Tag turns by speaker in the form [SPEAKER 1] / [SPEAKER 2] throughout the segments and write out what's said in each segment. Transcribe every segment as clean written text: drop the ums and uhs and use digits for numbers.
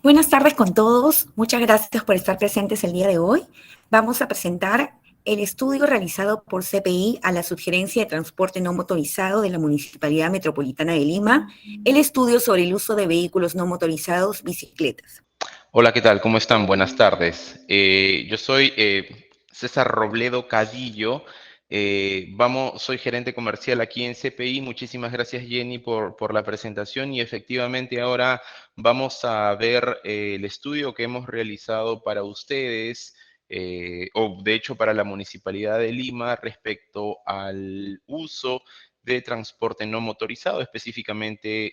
[SPEAKER 1] Buenas tardes con todos. Muchas gracias por estar presentes el día de hoy. Vamos a presentar el estudio realizado por CPI a la Subgerencia de Transporte No Motorizado de la Municipalidad Metropolitana de Lima, el estudio sobre el uso de vehículos no motorizados, bicicletas.
[SPEAKER 2] Hola, ¿qué tal? ¿Cómo están? Buenas tardes. Yo soy César Robledo Cadillo. Soy gerente comercial aquí en CPI. Muchísimas gracias, Jenny, por la presentación. Y efectivamente ahora vamos a ver el estudio que hemos realizado para ustedes, o de hecho para la Municipalidad de Lima, respecto al uso de transporte no motorizado, específicamente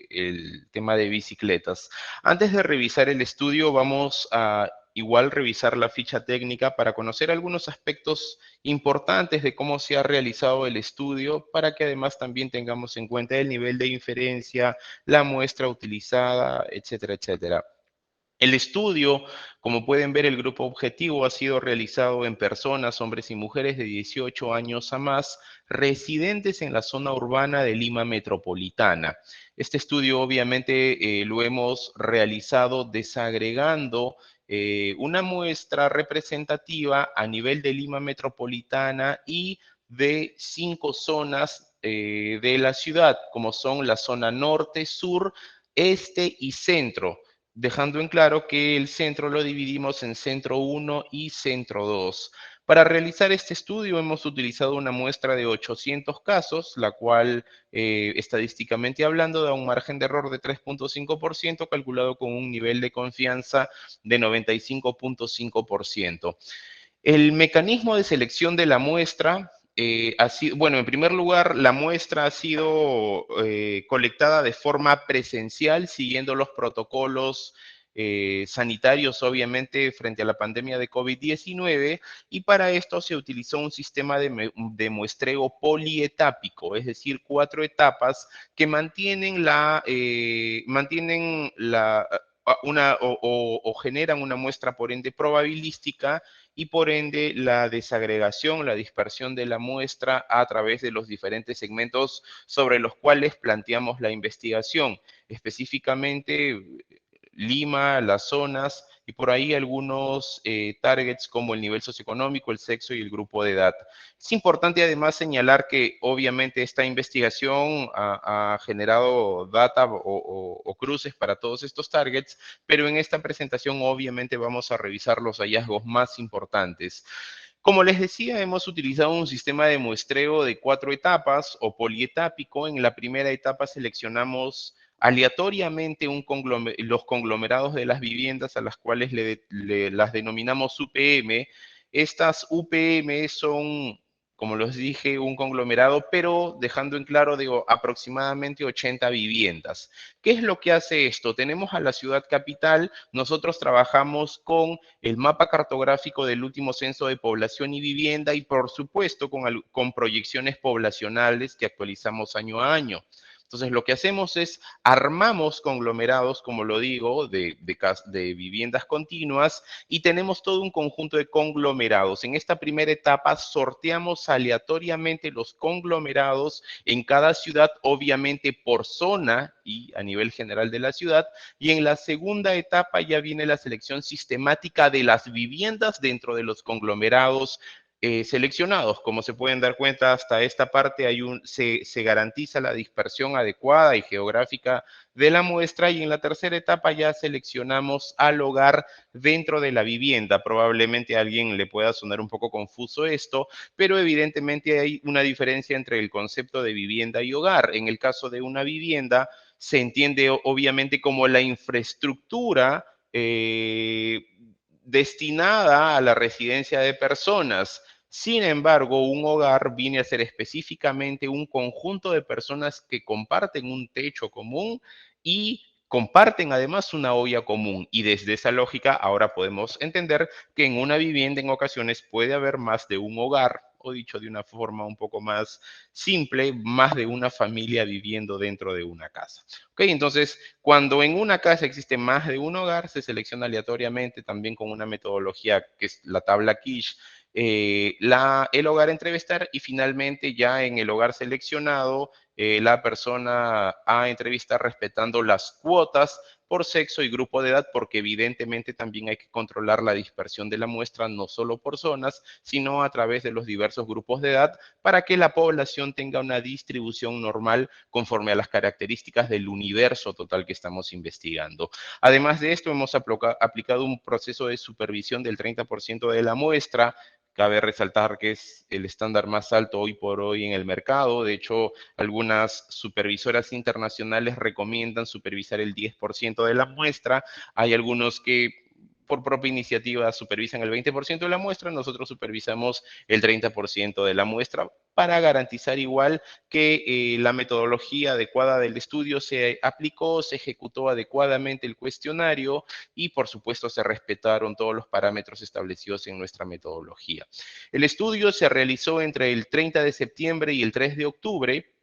[SPEAKER 2] el tema de bicicletas. Antes de revisar el estudio, vamos a igual revisar la ficha técnica para conocer algunos aspectos importantes de cómo se ha realizado el estudio, para que además también tengamos en cuenta el nivel de inferencia, la muestra utilizada, etcétera, etcétera. El estudio, como pueden ver, el grupo objetivo ha sido realizado en personas, hombres y mujeres de 18 años a más, residentes en la zona urbana de Lima Metropolitana. Este estudio obviamente lo hemos realizado desagregando una muestra representativa a nivel de Lima Metropolitana y de 5 zonas de la ciudad, como son la zona norte, sur, este y centro, dejando en claro que el centro lo dividimos en centro 1 y centro 2. Para realizar este estudio hemos utilizado una muestra de 800 casos, la cual estadísticamente hablando da un margen de error de 3.5%, calculado con un nivel de confianza de 95.5%. El mecanismo de selección de la muestra ha sido, bueno, en primer lugar, la muestra ha sido colectada de forma presencial, siguiendo los protocolos sanitarios, obviamente, frente a la pandemia de COVID-19, y para esto se utilizó un sistema de muestreo polietápico, es decir, 4 etapas que o generan una muestra, por ende, probabilística, y por ende la desagregación, la dispersión de la muestra a través de los diferentes segmentos sobre los cuales planteamos la investigación, específicamente Lima, las zonas y por ahí algunos targets como el nivel socioeconómico, el sexo y el grupo de edad. Es importante además señalar que obviamente esta investigación ha generado data o cruces para todos estos targets, pero en esta presentación obviamente vamos a revisar los hallazgos más importantes. Como les decía, hemos utilizado un sistema de muestreo de 4 etapas o polietápico. En la primera etapa seleccionamos aleatoriamente los conglomerados de las viviendas, a las cuales las denominamos UPM. Estas UPM son, como les dije, un conglomerado, pero dejando en claro, digo, aproximadamente 80 viviendas. ¿Qué es lo que hace esto? Tenemos a la ciudad capital, nosotros trabajamos con el mapa cartográfico del último censo de población y vivienda, y por supuesto con proyecciones poblacionales que actualizamos año a año. Entonces, lo que hacemos es armamos conglomerados, como lo digo, de viviendas continuas, y tenemos todo un conjunto de conglomerados. En esta primera etapa sorteamos aleatoriamente los conglomerados en cada ciudad, obviamente por zona y a nivel general de la ciudad, y en la segunda etapa ya viene la selección sistemática de las viviendas dentro de los conglomerados seleccionados. Como se pueden dar cuenta, hasta esta parte se garantiza la dispersión adecuada y geográfica de la muestra, y en la tercera etapa ya seleccionamos al hogar dentro de la vivienda. Probablemente a alguien le pueda sonar un poco confuso esto, pero evidentemente hay una diferencia entre el concepto de vivienda y hogar. En el caso de una vivienda se entiende obviamente como la infraestructura destinada a la residencia de personas. Sin embargo, un hogar viene a ser específicamente un conjunto de personas que comparten un techo común y comparten además una olla común. Y desde esa lógica ahora podemos entender que en una vivienda en ocasiones puede haber más de un hogar, o dicho de una forma un poco más simple, más de una familia viviendo dentro de una casa. ¿Ok? Entonces, cuando en una casa existe más de un hogar, se selecciona aleatoriamente, también con una metodología que es la tabla Kish, el hogar a entrevistar, y finalmente ya en el hogar seleccionado la persona a entrevistar respetando las cuotas por sexo y grupo de edad, porque evidentemente también hay que controlar la dispersión de la muestra, no solo por zonas, sino a través de los diversos grupos de edad, para que la población tenga una distribución normal conforme a las características del universo total que estamos investigando. Además de esto, hemos aplicado un proceso de supervisión del 30% de la muestra. Cabe resaltar que es el estándar más alto hoy por hoy en el mercado. De hecho, algunas supervisoras internacionales recomiendan supervisar el 10% de la muestra. Hay algunos que por propia iniciativa supervisan el 20% de la muestra, nosotros supervisamos el 30% de la muestra para garantizar igual que la metodología adecuada del estudio se aplicó, se ejecutó adecuadamente el cuestionario y por supuesto se respetaron todos los parámetros establecidos en nuestra metodología. El estudio se realizó entre el 30 de septiembre y el 3 de octubre.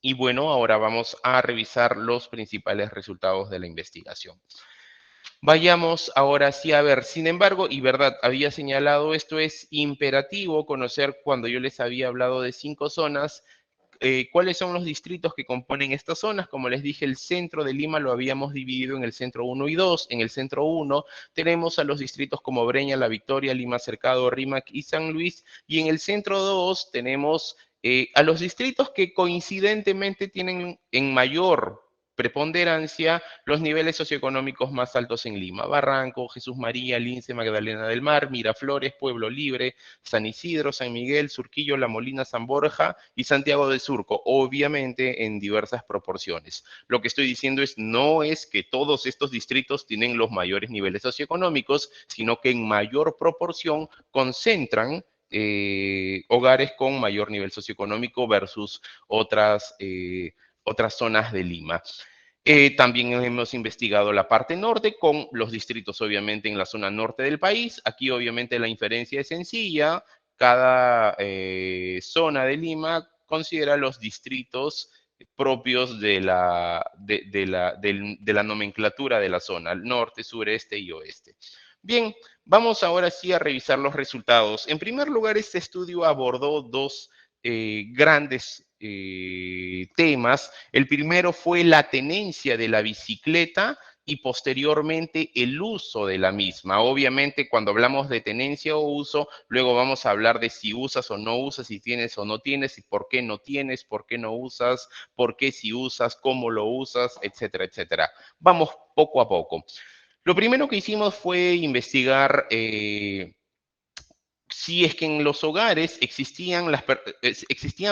[SPEAKER 2] Y bueno, ahora vamos a revisar los principales resultados de la investigación. Vayamos ahora sí a ver, sin embargo, y verdad, había señalado esto, es imperativo conocer cuando yo les había hablado de 5 zonas, cuáles son los distritos que componen estas zonas. Como les dije, el centro de Lima lo habíamos dividido en el centro 1 y 2. En el centro 1 tenemos a los distritos como Breña, La Victoria, Lima Cercado, Rímac y San Luis. Y en el centro 2 tenemos a los distritos que coincidentemente tienen en mayor preponderancia los niveles socioeconómicos más altos en Lima: Barranco, Jesús María, Lince, Magdalena del Mar, Miraflores, Pueblo Libre, San Isidro, San Miguel, Surquillo, La Molina, San Borja y Santiago de Surco, obviamente en diversas proporciones. Lo que estoy diciendo no es que todos estos distritos tienen los mayores niveles socioeconómicos, sino que en mayor proporción concentran hogares con mayor nivel socioeconómico versus otras zonas de Lima. También hemos investigado la parte norte con los distritos obviamente en la zona norte del país. Aquí obviamente la inferencia es sencilla. Cada zona de Lima considera los distritos propios de la nomenclatura de la zona: norte, sureste y oeste. Bien, vamos ahora sí a revisar los resultados. En primer lugar, este estudio abordó dos grandes temas. El primero fue la tenencia de la bicicleta y posteriormente el uso de la misma. Obviamente, cuando hablamos de tenencia o uso, luego vamos a hablar de si usas o no usas, si tienes o no tienes, y por qué no tienes, por qué no usas, por qué si usas, cómo lo usas, etcétera, etcétera. Vamos poco a poco. Lo primero que hicimos fue investigar si es que en los hogares existían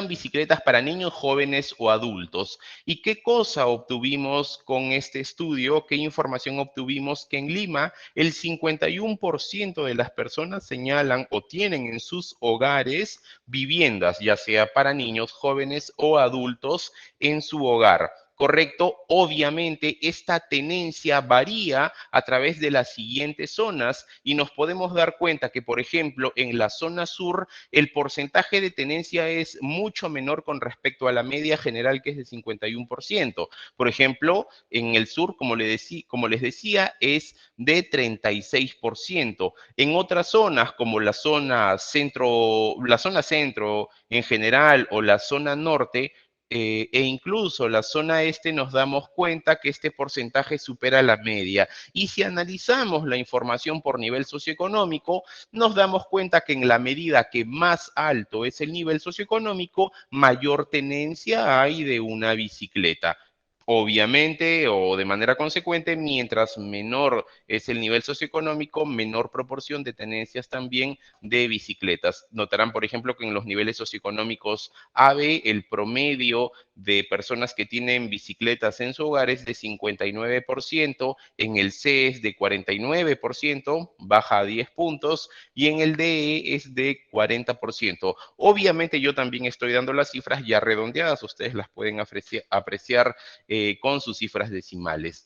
[SPEAKER 2] bicicletas para niños, jóvenes o adultos. ¿Y qué cosa obtuvimos con este estudio? ¿Qué información obtuvimos? Que en Lima el 51% de las personas señalan o tienen en sus hogares viviendas, ya sea para niños, jóvenes o adultos en su hogar. ¿Correcto? Obviamente esta tenencia varía a través de las siguientes zonas y nos podemos dar cuenta que, por ejemplo, en la zona sur el porcentaje de tenencia es mucho menor con respecto a la media general, que es de 51%. Por ejemplo, en el sur, como les decía, es de 36%. En otras zonas, como la zona centro en general o la zona norte, e incluso la zona este, nos damos cuenta que este porcentaje supera la media. Y si analizamos la información por nivel socioeconómico, nos damos cuenta que en la medida que más alto es el nivel socioeconómico, mayor tenencia hay de una bicicleta. Obviamente, o de manera consecuente, mientras menor es el nivel socioeconómico, menor proporción de tenencias también de bicicletas. Notarán, por ejemplo, que en los niveles socioeconómicos AB, el promedio de personas que tienen bicicletas en su hogar es de 59%, en el C es de 49%, baja a 10 puntos, y en el DE es de 40%. Obviamente yo también estoy dando las cifras ya redondeadas, ustedes las pueden apreciar con sus cifras decimales.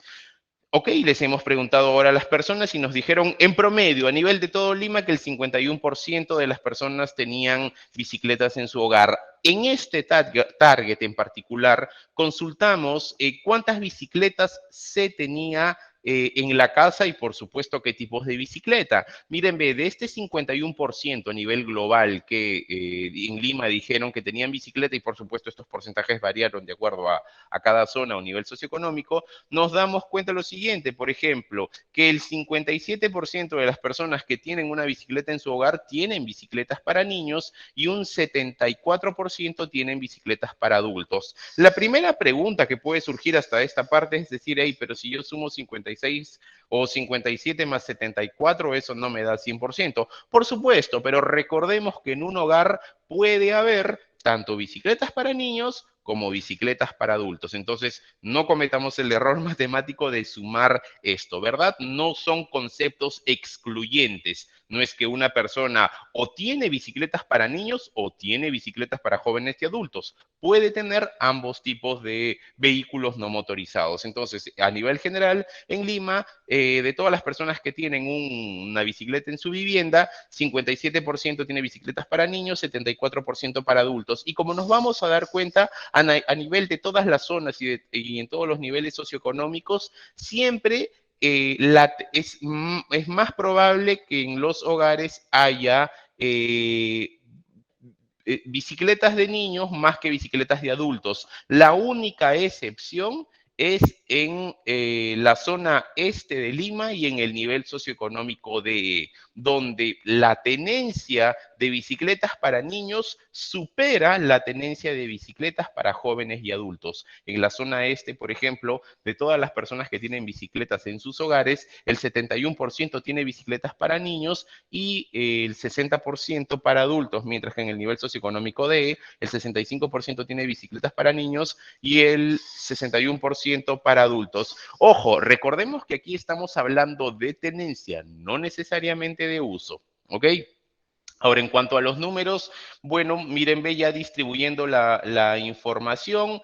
[SPEAKER 2] Ok, les hemos preguntado ahora a las personas y nos dijeron en promedio a nivel de todo Lima que el 51% de las personas tenían bicicletas en su hogar. En este target en particular consultamos cuántas bicicletas se tenía en la casa y, por supuesto, qué tipos de bicicleta. Miren, ve, de este 51% a nivel global que en Lima dijeron que tenían bicicleta, y por supuesto estos porcentajes variaron de acuerdo a cada zona o nivel socioeconómico, nos damos cuenta de lo siguiente, por ejemplo, que el 57% de las personas que tienen una bicicleta en su hogar tienen bicicletas para niños y un 74% tienen bicicletas para adultos. La primera pregunta que puede surgir hasta esta parte es decir, hey, pero si yo sumo 56 o 57 más 74, eso no me da 100%. Por supuesto, pero recordemos que en un hogar puede haber tanto bicicletas para niños como bicicletas para adultos. Entonces, no cometamos el error matemático de sumar esto, ¿verdad? No son conceptos excluyentes. No es que una persona o tiene bicicletas para niños o tiene bicicletas para jóvenes y adultos. Puede tener ambos tipos de vehículos no motorizados. Entonces, a nivel general, en Lima, de todas las personas que tienen una bicicleta en su vivienda, 57% tiene bicicletas para niños, 74% para adultos. Y como nos vamos a dar cuenta, a nivel de todas las zonas y en todos los niveles socioeconómicos, siempre es más probable que en los hogares haya bicicletas de niños más que bicicletas de adultos. La única excepción es en la zona este de Lima y en el nivel socioeconómico de donde la tenencia de bicicletas para niños supera la tenencia de bicicletas para jóvenes y adultos. En la zona este, por ejemplo, de todas las personas que tienen bicicletas en sus hogares, el 71% tiene bicicletas para niños y el 60% para adultos, mientras que en el nivel socioeconómico D, el 65% tiene bicicletas para niños y el 61% para adultos. Ojo, recordemos que aquí estamos hablando de tenencia, no necesariamente de uso, ¿ok? Ahora, en cuanto a los números, bueno, miren, ve ya distribuyendo la información.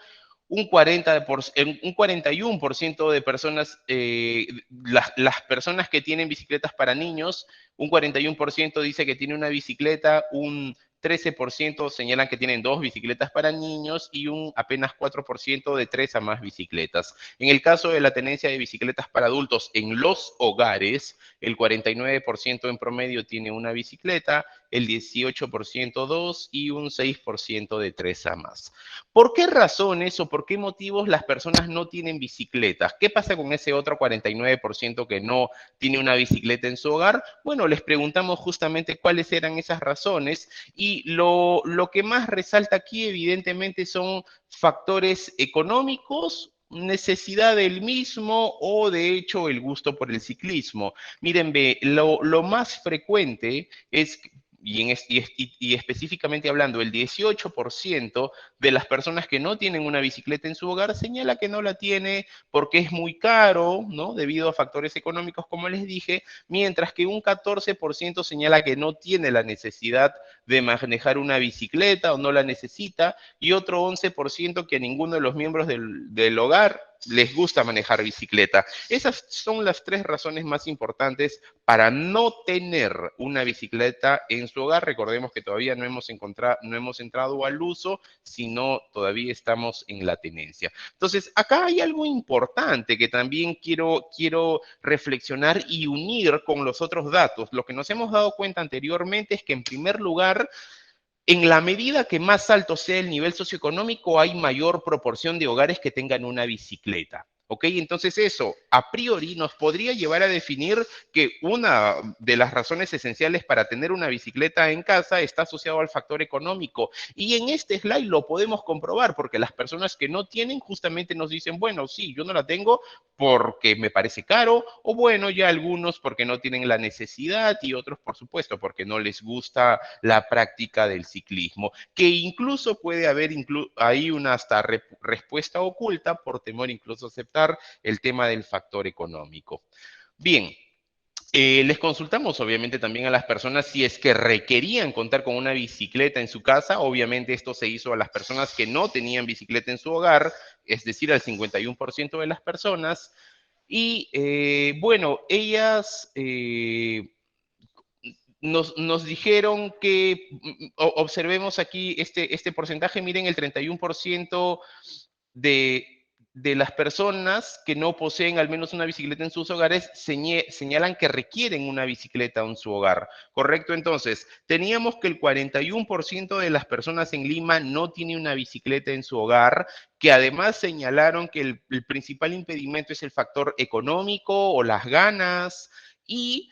[SPEAKER 2] Un 41% de personas, las personas que tienen bicicletas para niños, un 41% dice que tiene una bicicleta, un 13% señalan que tienen dos bicicletas para niños y un apenas 4% de tres a más bicicletas. En el caso de la tenencia de bicicletas para adultos en los hogares, el 49% en promedio tiene una bicicleta, el 18% dos y un 6% de tres a más. ¿Por qué razones o por qué motivos las personas no tienen bicicletas? ¿Qué pasa con ese otro 49% que no tiene una bicicleta en su hogar? Bueno, les preguntamos justamente cuáles eran esas razones y lo que más resalta aquí evidentemente son factores económicos, necesidad del mismo o de hecho el gusto por el ciclismo. Miren, ve, lo más frecuente es y específicamente hablando, el 18% de las personas que no tienen una bicicleta en su hogar señala que no la tiene porque es muy caro, ¿no? Debido a factores económicos, como les dije, mientras que un 14% señala que no tiene la necesidad de manejar una bicicleta o no la necesita, y otro 11% que a ninguno de los miembros del hogar les gusta manejar bicicleta. Esas son las tres razones más importantes para no tener una bicicleta en su hogar. Recordemos que todavía no hemos entrado al uso, sino todavía estamos en la tenencia. Entonces, acá hay algo importante que también quiero reflexionar y unir con los otros datos. Lo que nos hemos dado cuenta anteriormente es que, en primer lugar, en la medida que más alto sea el nivel socioeconómico, hay mayor proporción de hogares que tengan una bicicleta. ¿Ok? Entonces eso, a priori, nos podría llevar a definir que una de las razones esenciales para tener una bicicleta en casa está asociado al factor económico. Y en este slide lo podemos comprobar, porque las personas que no tienen justamente nos dicen, bueno, sí, yo no la tengo porque me parece caro, o bueno, ya algunos porque no tienen la necesidad y otros, por supuesto, porque no les gusta la práctica del ciclismo, que incluso puede haber ahí una hasta respuesta oculta por temor incluso a aceptar el tema del factor económico. Bien, les consultamos obviamente también a las personas si es que requerían contar con una bicicleta en su casa. Obviamente esto se hizo a las personas que no tenían bicicleta en su hogar, es decir, al 51% de las personas. Y bueno, ellas nos dijeron que observemos aquí este porcentaje, miren, el 31% de de las personas que no poseen al menos una bicicleta en sus hogares señalan que requieren una bicicleta en su hogar, ¿correcto? Entonces, teníamos que el 41% de las personas en Lima no tiene una bicicleta en su hogar, que además señalaron que el principal impedimento es el factor económico o las ganas, y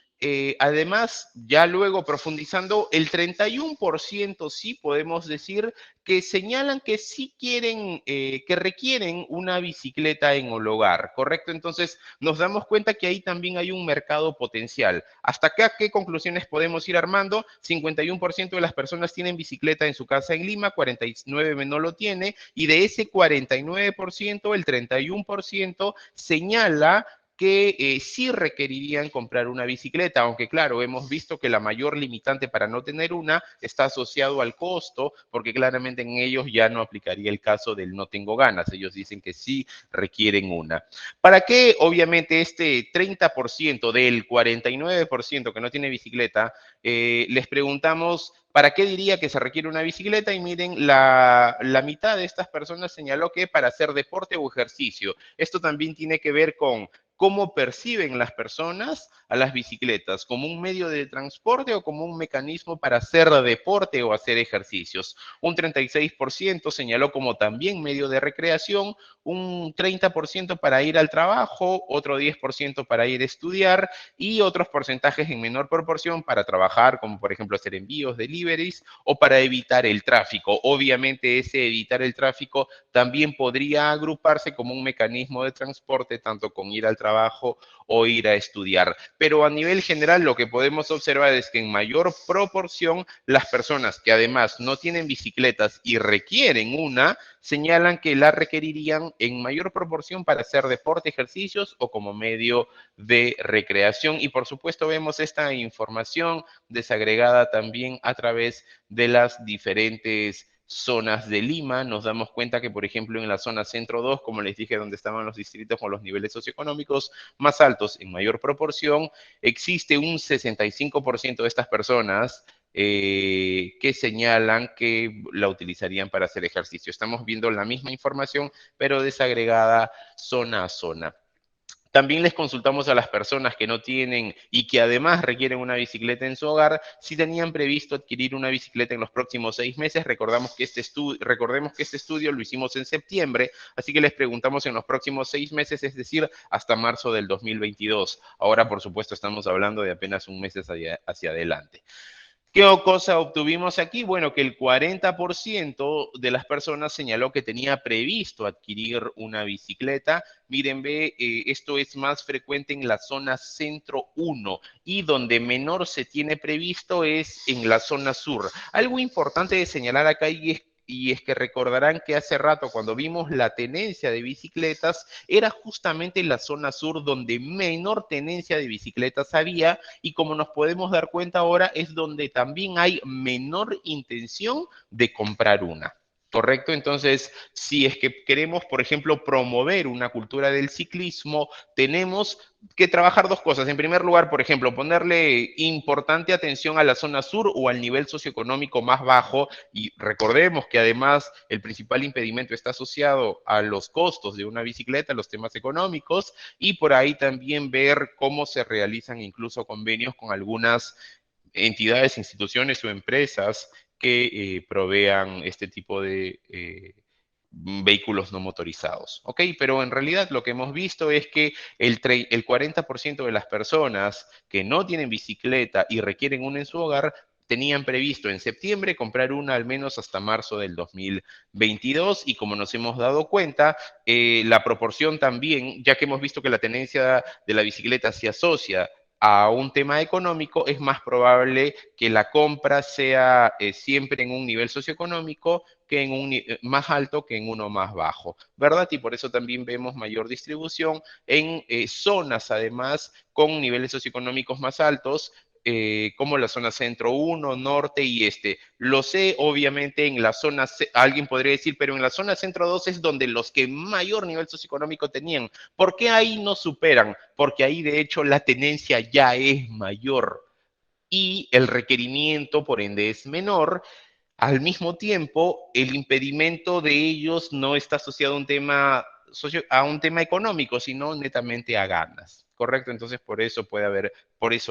[SPEAKER 2] además, ya luego profundizando, el 31% sí podemos decir que señalan que sí quieren, que requieren una bicicleta en el hogar, ¿correcto? Entonces nos damos cuenta que ahí también hay un mercado potencial. ¿Hasta acá qué conclusiones podemos ir armando? 51% de las personas tienen bicicleta en su casa en Lima, 49% no lo tiene, y de ese 49%, el 31% señala que sí requerirían comprar una bicicleta, aunque claro, hemos visto que la mayor limitante para no tener una está asociado al costo, porque claramente en ellos ya no aplicaría el caso del no tengo ganas, ellos dicen que sí requieren una. ¿Para qué? Obviamente este 30% del 49% que no tiene bicicleta, les preguntamos ¿para qué diría que se requiere una bicicleta? Y miren, la mitad de estas personas señaló que para hacer deporte o ejercicio. Esto también tiene que ver con cómo perciben las personas a las bicicletas, como un medio de transporte o como un mecanismo para hacer deporte o hacer ejercicios. Un 36% señaló como también medio de recreación, un 30% para ir al trabajo, otro 10% para ir a estudiar y otros porcentajes en menor proporción para trabajar, como por ejemplo hacer envíos, deliveries o para evitar el tráfico. Obviamente ese evitar el tráfico también podría agruparse como un mecanismo de transporte, tanto con ir al trabajo o ir a estudiar. Pero a nivel general lo que podemos observar es que en mayor proporción las personas que además no tienen bicicletas y requieren una, señalan que la requerirían en mayor proporción para hacer deporte, ejercicios o como medio de recreación. Y por supuesto vemos esta información desagregada también a través de las diferentes zonas de Lima. Nos damos cuenta que, por ejemplo, en la zona centro 2, como les dije, donde estaban los distritos con los niveles socioeconómicos más altos en mayor proporción, existe un 65% de estas personas que señalan que la utilizarían para hacer ejercicio. Estamos viendo la misma información, pero desagregada zona a zona. También les consultamos a las personas que no tienen y que además requieren una bicicleta en su hogar, si tenían previsto adquirir una bicicleta en los próximos 6 meses. Recordemos que este estudio lo hicimos en septiembre, así que les preguntamos en los próximos 6 meses, es decir, hasta marzo del 2022. Ahora, por supuesto, estamos hablando de apenas un mes hacia adelante. ¿Qué cosa obtuvimos aquí? Bueno, que el 40% de las personas señaló que tenía previsto adquirir una bicicleta. Miren, ve, esto es más frecuente en la zona centro 1 y donde menor se tiene previsto es en la zona sur. Algo importante de señalar acá y es que recordarán que hace rato cuando vimos la tenencia de bicicletas, era justamente en la zona sur donde menor tenencia de bicicletas había y como nos podemos dar cuenta ahora es donde también hay menor intención de comprar una. ¿Correcto? Entonces, si es que queremos, por ejemplo, promover una cultura del ciclismo, tenemos que trabajar dos cosas. En primer lugar, por ejemplo, ponerle importante atención a la zona sur o al nivel socioeconómico más bajo y recordemos que además el principal impedimento está asociado a los costos de una bicicleta, los temas económicos y por ahí también ver cómo se realizan incluso convenios con algunas entidades, instituciones o empresas que provean este tipo de vehículos no motorizados. ¿Ok? Pero en realidad lo que hemos visto es que el 40% de las personas que no tienen bicicleta y requieren una en su hogar tenían previsto en septiembre comprar una al menos hasta marzo del 2022 y como nos hemos dado cuenta, la proporción también, ya que hemos visto que la tendencia de la bicicleta se asocia a un tema económico, es más probable que la compra sea siempre en un nivel socioeconómico que en un más alto que en uno más bajo, ¿verdad? Y por eso también vemos mayor distribución en zonas, además, con niveles socioeconómicos más altos, como la zona centro 1, norte y este. Lo sé, obviamente, en la zona, alguien podría decir, pero en la zona centro 2 es donde los que mayor nivel socioeconómico tenían. ¿Por qué ahí no superan? Porque ahí, de hecho, la tenencia ya es mayor y el requerimiento, por ende, es menor. Al mismo tiempo, el impedimento de ellos no está asociado a un tema a un tema económico, sino netamente a ganas, ¿correcto? Entonces, por eso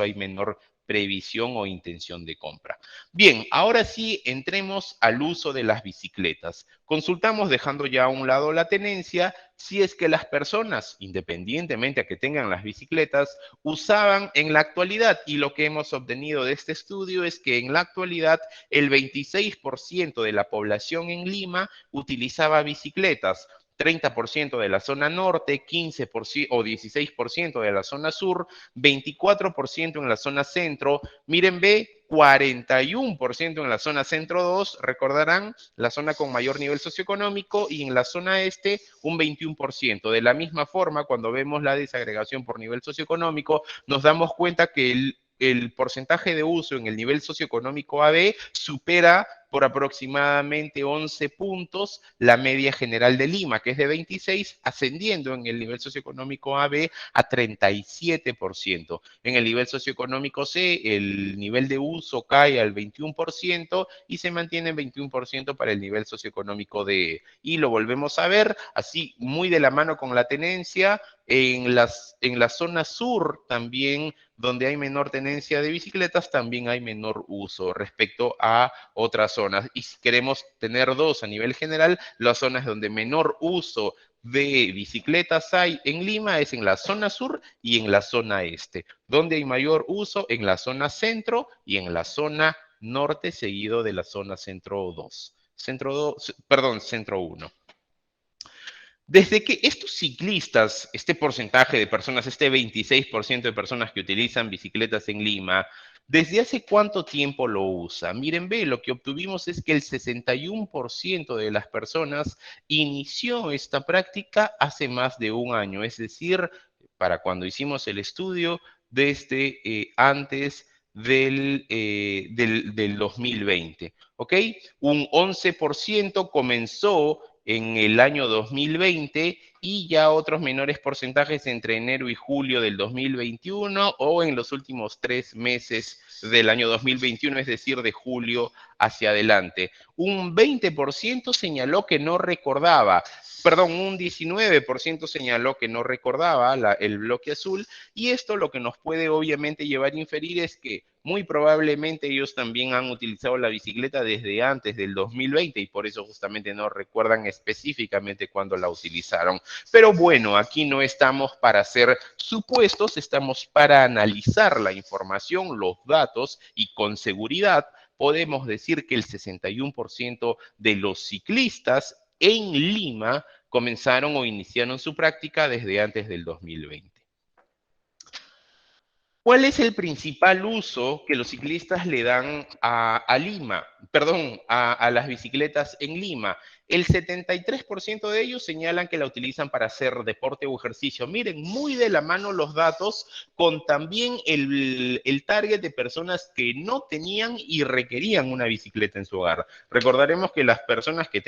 [SPEAKER 2] hay menor previsión o intención de compra. Bien, ahora sí entremos al uso de las bicicletas. Consultamos, dejando ya a un lado la tenencia, si es que las personas, independientemente a que tengan las bicicletas, usaban en la actualidad, y lo que hemos obtenido de este estudio es que en la actualidad el 26% de la población en Lima utilizaba bicicletas, 30% de la zona norte, 15% o 16% de la zona sur, 24% en la zona centro. Miren, ve, 41% en la zona centro 2, recordarán, la zona con mayor nivel socioeconómico, y en la zona este un 21%. De la misma forma, cuando vemos la desagregación por nivel socioeconómico, nos damos cuenta que el porcentaje de uso en el nivel socioeconómico AB supera por aproximadamente 11 puntos la media general de Lima, que es de 26, ascendiendo en el nivel socioeconómico AB a 37%. En el nivel socioeconómico C, el nivel de uso cae al 21% y se mantiene en 21% para el nivel socioeconómico D. Y lo volvemos a ver, así muy de la mano con la tenencia, en la zona sur también, donde hay menor tenencia de bicicletas, también hay menor uso respecto a otras zonas. Y si queremos tener dos a nivel general, las zonas donde menor uso de bicicletas hay en Lima es en la zona sur y en la zona este. Donde hay mayor uso, en la zona centro y en la zona norte, seguido de la zona centro 2. Centro 1. Desde que estos ciclistas, este porcentaje de personas, este 26% de personas que utilizan bicicletas en Lima, ¿desde hace cuánto tiempo lo usa? Miren, ve, lo que obtuvimos es que el 61% de las personas inició esta práctica hace más de un año, es decir, para cuando hicimos el estudio, desde antes del 2020, ¿ok? Un 11% comenzó en el año 2020 y ya otros menores porcentajes entre enero y julio del 2021 o en los últimos 3 meses del año 2021, es decir, de julio hacia adelante. Un 20% señaló que no recordaba, perdón, un 19% señaló que no recordaba el bloque azul, y esto lo que nos puede obviamente llevar a inferir es que muy probablemente ellos también han utilizado la bicicleta desde antes del 2020 y por eso justamente no recuerdan específicamente cuándo la utilizaron. Pero bueno, aquí no estamos para hacer supuestos, estamos para analizar la información, los datos, y con seguridad podemos decir que el 61% de los ciclistas en Lima comenzaron o iniciaron su práctica desde antes del 2020. ¿Cuál es el principal uso que los ciclistas le dan a Lima? Perdón, a las bicicletas en Lima. El 73% de ellos señalan que la utilizan para hacer deporte o ejercicio. Miren, muy de la mano los datos con también el target de personas que no tenían y requerían una bicicleta en su hogar. Recordaremos que las personas que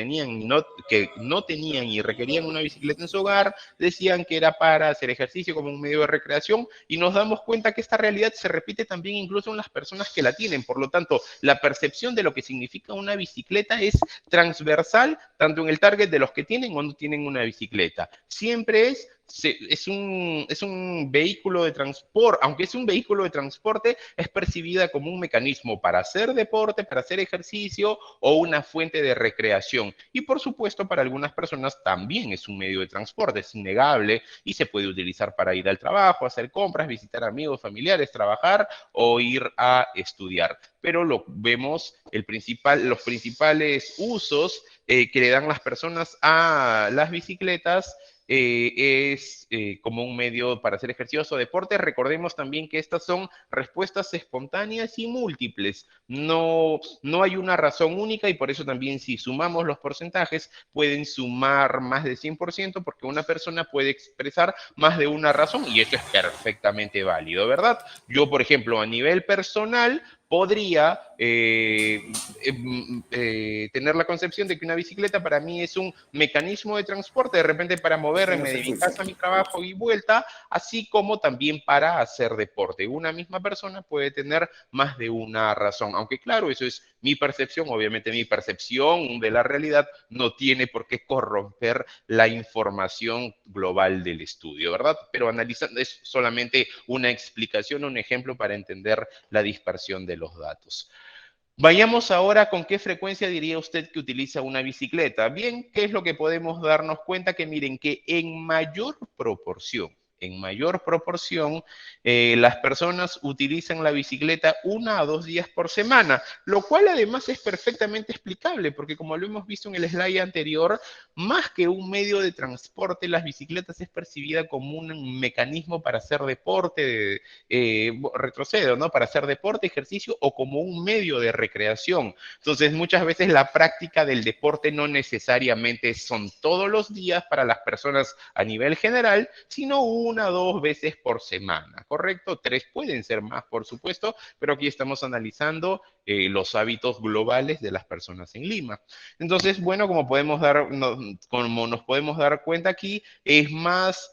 [SPEAKER 2] no tenían y requerían una bicicleta en su hogar decían que era para hacer ejercicio como un medio de recreación, y nos damos cuenta que esta realidad se repite también incluso en las personas que la tienen. Por lo tanto, la percepción de lo que significa una bicicleta es transversal tanto en el target de los que tienen o no tienen una bicicleta. Siempre es un vehículo de transporte, aunque es un vehículo de transporte, es percibida como un mecanismo para hacer deporte, para hacer ejercicio o una fuente de recreación. Y por supuesto, para algunas personas también es un medio de transporte, es innegable, y se puede utilizar para ir al trabajo, hacer compras, visitar amigos, familiares, trabajar o ir a estudiar. Pero lo vemos, los principales usos que le dan las personas a las bicicletas es como un medio para hacer ejercicios o deportes. Recordemos también que estas son respuestas espontáneas y múltiples. No hay una razón única, y por eso también si sumamos los porcentajes pueden sumar más de 100%, porque una persona puede expresar más de una razón y esto es perfectamente válido, ¿verdad? Yo, por ejemplo, a nivel personal, podría tener la concepción de que una bicicleta para mí es un mecanismo de transporte, de repente para moverme de mi casa a mi trabajo y vuelta, así como también para hacer deporte. Una misma persona puede tener más de una razón, aunque claro, eso es mi percepción, obviamente mi percepción de la realidad no tiene por qué corromper la información global del estudio, ¿verdad? Pero analizando es solamente una explicación, un ejemplo para entender la dispersión de los datos. Vayamos ahora con qué frecuencia diría usted que utiliza una bicicleta. Bien, ¿qué es lo que podemos darnos cuenta? Que miren que en mayor proporción, las personas utilizan la bicicleta 1 a 2 días por semana, lo cual además es perfectamente explicable, porque como lo hemos visto en el slide anterior, más que un medio de transporte, las bicicletas es percibida como un mecanismo para hacer deporte, retrocedo, ¿no? Para hacer deporte, ejercicio o como un medio de recreación. Entonces, muchas veces la práctica del deporte no necesariamente son todos los días para las personas a nivel general, sino 1 o 2 veces por semana, ¿correcto? 3 pueden ser más, por supuesto, pero aquí estamos analizando los hábitos globales de las personas en Lima. Entonces, bueno, como nos podemos dar cuenta aquí, es más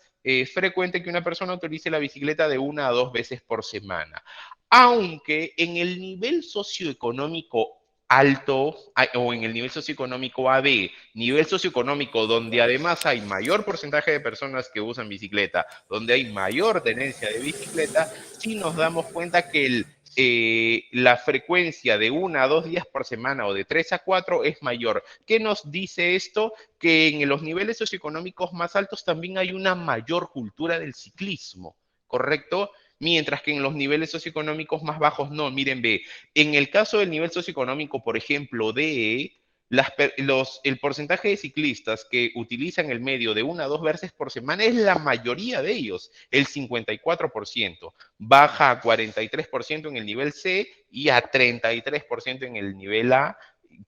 [SPEAKER 2] frecuente que una persona utilice la bicicleta de 1 a 2 veces por semana. Aunque en el nivel socioeconómico alto o en el nivel socioeconómico AB, nivel socioeconómico donde además hay mayor porcentaje de personas que usan bicicleta, donde hay mayor tenencia de bicicleta, sí nos damos cuenta que la frecuencia de 1 a 2 días por semana o de 3 a 4 es mayor. ¿Qué nos dice esto? Que en los niveles socioeconómicos más altos también hay una mayor cultura del ciclismo, ¿correcto? Mientras que en los niveles socioeconómicos más bajos no. Miren, ve, en el caso del nivel socioeconómico, por ejemplo, de el porcentaje de ciclistas que utilizan el medio de 1 a 2 veces por semana es la mayoría de ellos, el 54%. Baja a 43% en el nivel C y a 33% en el nivel A.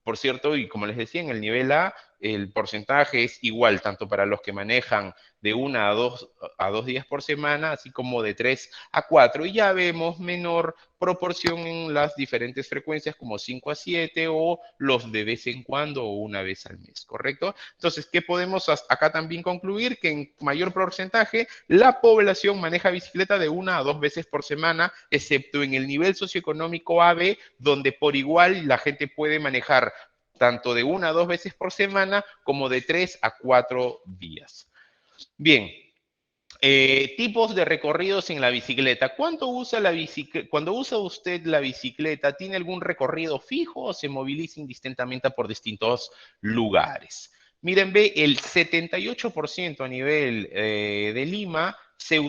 [SPEAKER 2] Por cierto, y como les decía, en el nivel A el porcentaje es igual, tanto para los que manejan de 1 a 2 días por semana, así como de 3 a 4. Y ya vemos menor proporción en las diferentes frecuencias, como 5 a 7 o los de vez en cuando o una vez al mes, ¿correcto? Entonces, ¿qué podemos acá también concluir? Que en mayor porcentaje la población maneja bicicleta de 1 a 2 veces por semana, excepto en el nivel socioeconómico AB, donde por igual la gente puede manejar tanto de 1 a 2 veces por semana como de 3 a 4 días. Bien, tipos de recorridos en la bicicleta. Cuando usa usted la bicicleta, ¿tiene algún recorrido fijo o se moviliza indistintamente por distintos lugares? Miren, ve, el 78% a nivel de Lima se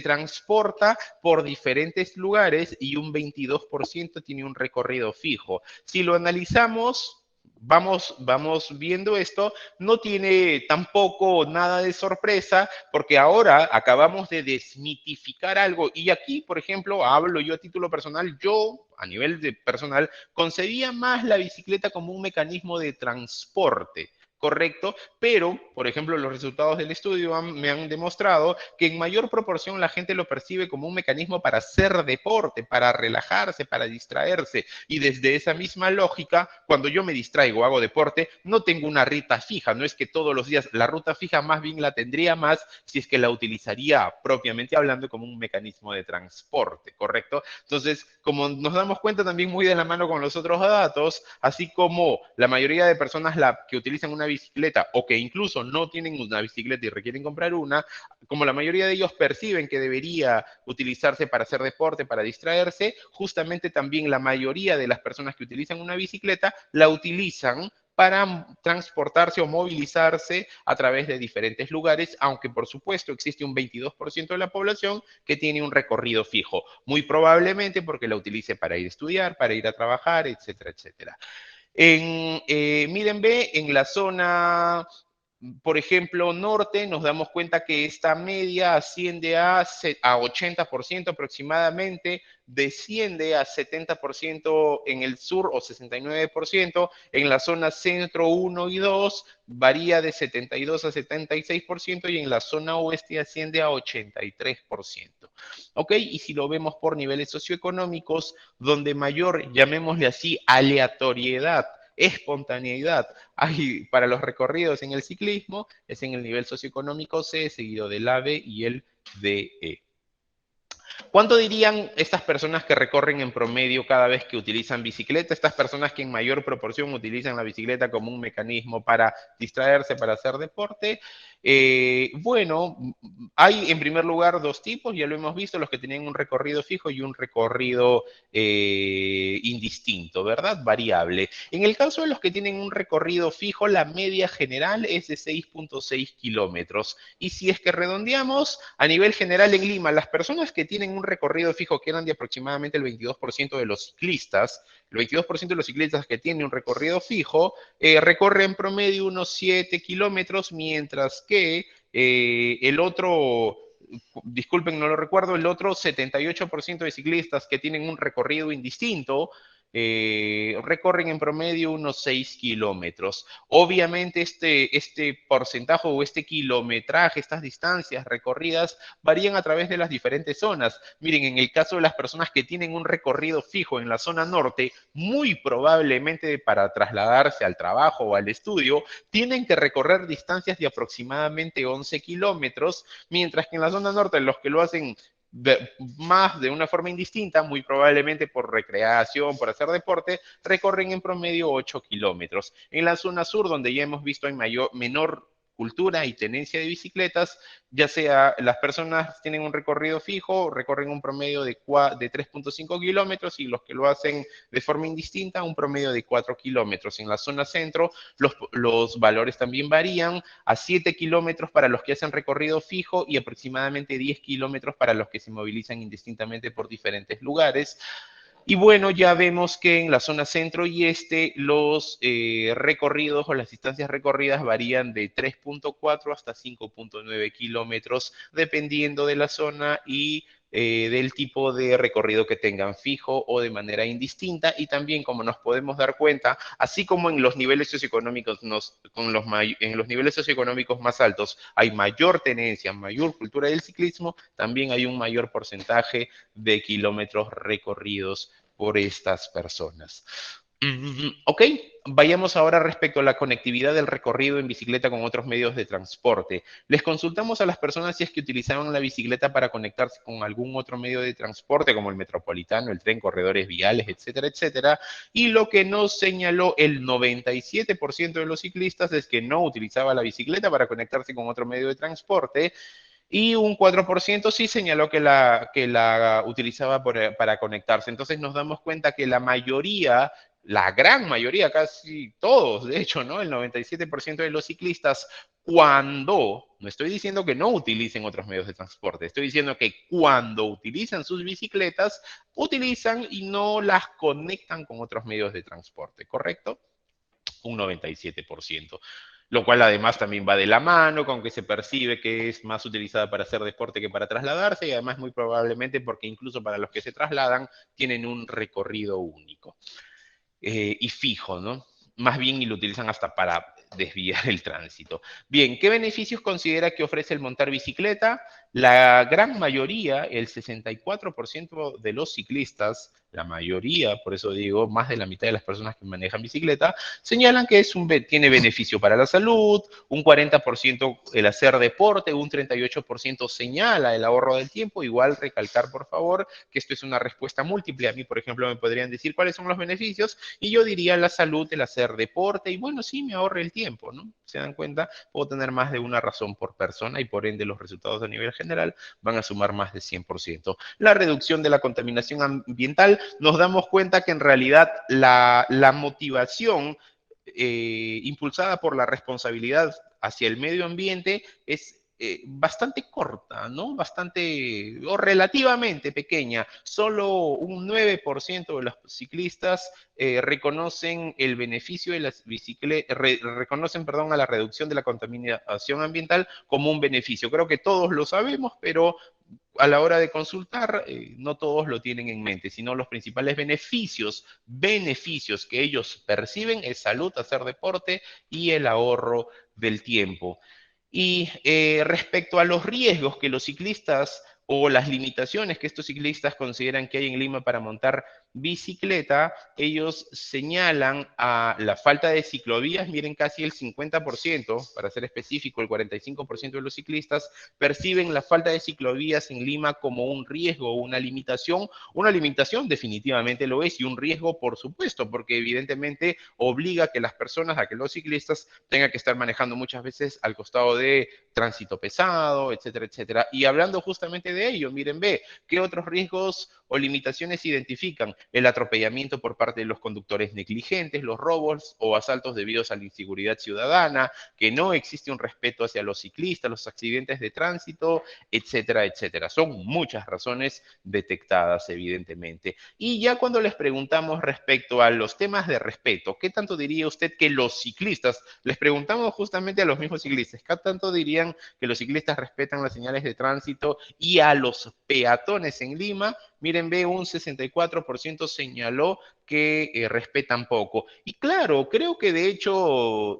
[SPEAKER 2] transporta por diferentes lugares y un 22% tiene un recorrido fijo. Si lo analizamos, vamos viendo esto, no tiene tampoco nada de sorpresa, porque ahora acabamos de desmitificar algo. Y aquí, por ejemplo, hablo yo a título personal, yo, a nivel de personal, concebía más la bicicleta como un mecanismo de transporte. ¿Correcto? Pero, por ejemplo, los resultados del estudio me han demostrado que en mayor proporción la gente lo percibe como un mecanismo para hacer deporte, para relajarse, para distraerse. Y desde esa misma lógica, cuando yo me distraigo, hago deporte, no tengo una ruta fija. No es que todos los días la ruta fija más bien la tendría más si es que la utilizaría propiamente hablando como un mecanismo de transporte, ¿correcto? Entonces, como nos damos cuenta también muy de la mano con los otros datos, así como la mayoría de personas que utilizan una bicicleta o que incluso no tienen una bicicleta y requieren comprar una, como la mayoría de ellos perciben que debería utilizarse para hacer deporte, para distraerse, justamente también la mayoría de las personas que utilizan una bicicleta la utilizan para transportarse o movilizarse a través de diferentes lugares, aunque por supuesto existe un 22% de la población que tiene un recorrido fijo, muy probablemente porque la utilice para ir a estudiar, para ir a trabajar, etcétera, etcétera. Miren, ve, en la zona por ejemplo, norte, nos damos cuenta que esta media asciende a 80% aproximadamente, desciende a 70% en el sur o 69%, en la zona centro 1 y 2 varía de 72 a 76% y en la zona oeste asciende a 83%. ¿Ok? Y si lo vemos por niveles socioeconómicos, donde mayor, llamémosle así, aleatoriedad, espontaneidad hay para los recorridos en el ciclismo, es en el nivel socioeconómico C, seguido del AB y el DE. ¿Cuánto dirían estas personas que recorren en promedio cada vez que utilizan bicicleta? Estas personas que en mayor proporción utilizan la bicicleta como un mecanismo para distraerse, para hacer deporte. Bueno, hay en primer lugar dos tipos, ya lo hemos visto, los que tenían un recorrido fijo y un recorrido indistinto, ¿verdad? Variable. En el caso de los que tienen un recorrido fijo, la media general es de 6.6 kilómetros. Y si es que redondeamos, a nivel general en Lima, las personas que tienen un recorrido fijo, que eran de aproximadamente el 22% de los ciclistas, el 22% de los ciclistas que tienen un recorrido fijo, recorren en promedio unos 7 kilómetros, mientras que el otro, disculpen, no lo recuerdo, el otro 78% de ciclistas que tienen un recorrido indistinto, recorren en promedio unos 6 kilómetros. Obviamente este porcentaje o este kilometraje, estas distancias recorridas varían a través de las diferentes zonas. Miren, en el caso de las personas que tienen un recorrido fijo en la zona norte, muy probablemente para trasladarse al trabajo o al estudio, tienen que recorrer distancias de aproximadamente 11 kilómetros, mientras que en la zona norte los que lo hacen más de una forma indistinta, muy probablemente por recreación, por hacer deporte, recorren en promedio 8 kilómetros. En la zona sur, donde ya hemos visto hay menor cultura y tenencia de bicicletas, ya sea las personas tienen un recorrido fijo, recorren un promedio de 3.5 kilómetros y los que lo hacen de forma indistinta, un promedio de 4 kilómetros. En la zona centro, los valores también varían a 7 kilómetros para los que hacen recorrido fijo y aproximadamente 10 kilómetros para los que se movilizan indistintamente por diferentes lugares. Y bueno, ya vemos que en la zona centro y este los recorridos o las distancias recorridas varían de 3.4 hasta 5.9 kilómetros, dependiendo de la zona y del tipo de recorrido que tengan fijo o de manera indistinta. Y también, como nos podemos dar cuenta, así como en los niveles socioeconómicos, en los niveles socioeconómicos más altos hay mayor tenencia, mayor cultura del ciclismo, también hay un mayor porcentaje de kilómetros recorridos por estas personas. Ok, vayamos ahora respecto a la conectividad del recorrido en bicicleta con otros medios de transporte. Les consultamos a las personas si es que utilizaban la bicicleta para conectarse con algún otro medio de transporte, como el metropolitano, el tren, corredores viales, etcétera, etcétera. Y lo que nos señaló el 97% de los ciclistas es que no utilizaba la bicicleta para conectarse con otro medio de transporte. Y un 4% sí señaló que la utilizaba para conectarse. Entonces nos damos cuenta que la mayoría, la gran mayoría, casi todos, de hecho, ¿no? El 97% de los ciclistas, no estoy diciendo que no utilicen otros medios de transporte, estoy diciendo que cuando utilizan sus bicicletas, utilizan y no las conectan con otros medios de transporte, ¿correcto? Un 97%, lo cual además también va de la mano con que se percibe que es más utilizada para hacer deporte que para trasladarse y además muy probablemente porque incluso para los que se trasladan tienen un recorrido único y fijo, ¿no? Más bien y lo utilizan hasta para desviar el tránsito. Bien, ¿qué beneficios considera que ofrece el montar bicicleta? La gran mayoría, el 64% de los ciclistas, la mayoría, por eso digo, más de la mitad de las personas que manejan bicicleta, señalan que tiene beneficio para la salud, un 40% el hacer deporte, un 38% señala el ahorro del tiempo. Igual recalcar, por favor, que esto es una respuesta múltiple. A mí, por ejemplo, me podrían decir cuáles son los beneficios y yo diría la salud, el hacer deporte y bueno, sí, me ahorre el tiempo, ¿no? ¿Se dan cuenta? Puedo tener más de una razón por persona y por ende los resultados a nivel general van a sumar más de 100%. La reducción de la contaminación ambiental, nos damos cuenta que en realidad la motivación impulsada por la responsabilidad hacia el medio ambiente es bastante corta, ¿no? Bastante o relativamente pequeña. Solo un 9% de los ciclistas reconocen el beneficio de las bicicletas, reconocen, perdón, a la reducción de la contaminación ambiental como un beneficio. Creo que todos lo sabemos, pero a la hora de consultar, no todos lo tienen en mente, sino los principales beneficios que ellos perciben es salud, hacer deporte y el ahorro del tiempo. Y respecto a los riesgos que los ciclistas o las limitaciones que estos ciclistas consideran que hay en Lima para montar bicicleta, ellos señalan a la falta de ciclovías. Miren, casi el 50%, para ser específico, el 45% de los ciclistas perciben la falta de ciclovías en Lima como un riesgo o una limitación. Una limitación definitivamente lo es, y un riesgo, por supuesto, porque evidentemente obliga a que las personas, a que los ciclistas tengan que estar manejando muchas veces al costado de tránsito pesado, etcétera, etcétera. Y hablando justamente de ello, miren, ve, ¿qué otros riesgos o limitaciones identifican? El atropellamiento por parte de los conductores negligentes, los robos o asaltos debidos a la inseguridad ciudadana, que no existe un respeto hacia los ciclistas, los accidentes de tránsito, etcétera, etcétera. Son muchas razones detectadas, evidentemente. Y ya cuando les preguntamos respecto a los temas de respeto, ¿qué tanto diría usted que los ciclistas, les preguntamos justamente a los mismos ciclistas, ¿qué tanto dirían que los ciclistas respetan las señales de tránsito y a los peatones en Lima? Miren, ve, un 64% señaló que respetan poco. Y claro, creo que de hecho,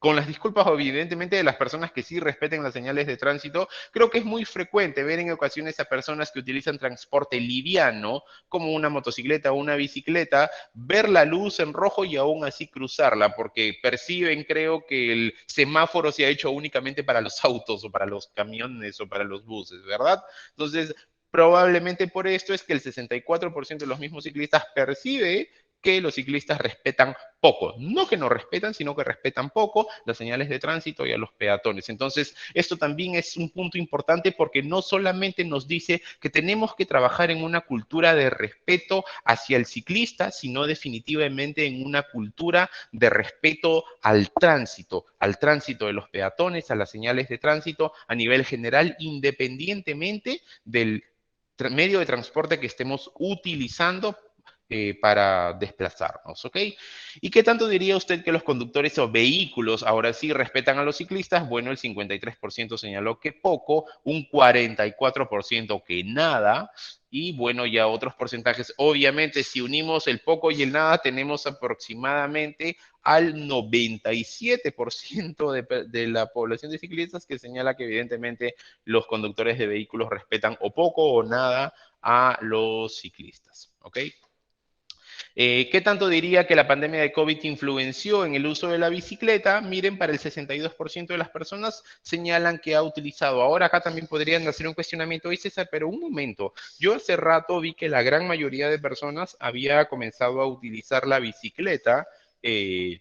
[SPEAKER 2] con las disculpas evidentemente de las personas que sí respeten las señales de tránsito, creo que es muy frecuente ver en ocasiones a personas que utilizan transporte liviano, como una motocicleta o una bicicleta, ver la luz en rojo y aún así cruzarla, porque perciben, creo, que el semáforo se ha hecho únicamente para los autos o para los camiones o para los buses, ¿verdad? Entonces, probablemente por esto es que el 64% de los mismos ciclistas percibe que los ciclistas respetan poco. No que no respetan, sino que respetan poco las señales de tránsito y a los peatones. Entonces, esto también es un punto importante, porque no solamente nos dice que tenemos que trabajar en una cultura de respeto hacia el ciclista, sino definitivamente en una cultura de respeto al tránsito de los peatones, a las señales de tránsito a nivel general, independientemente del medio de transporte que estemos utilizando para desplazarnos, ¿ok? ¿Y qué tanto diría usted que los conductores o vehículos ahora sí respetan a los ciclistas? Bueno, el 53% señaló que poco, un 44% que nada, y bueno, ya otros porcentajes. Obviamente, si unimos el poco y el nada, tenemos aproximadamente al 97% de la población de ciclistas, que señala que evidentemente los conductores de vehículos respetan o poco o nada a los ciclistas, ¿ok? ¿Qué tanto diría que la pandemia de COVID influenció en el uso de la bicicleta? Miren, para el 62% de las personas señalan que ha utilizado. Ahora acá también podrían hacer un cuestionamiento, oye César, pero un momento, yo hace rato vi que la gran mayoría de personas había comenzado a utilizar la bicicleta, eh,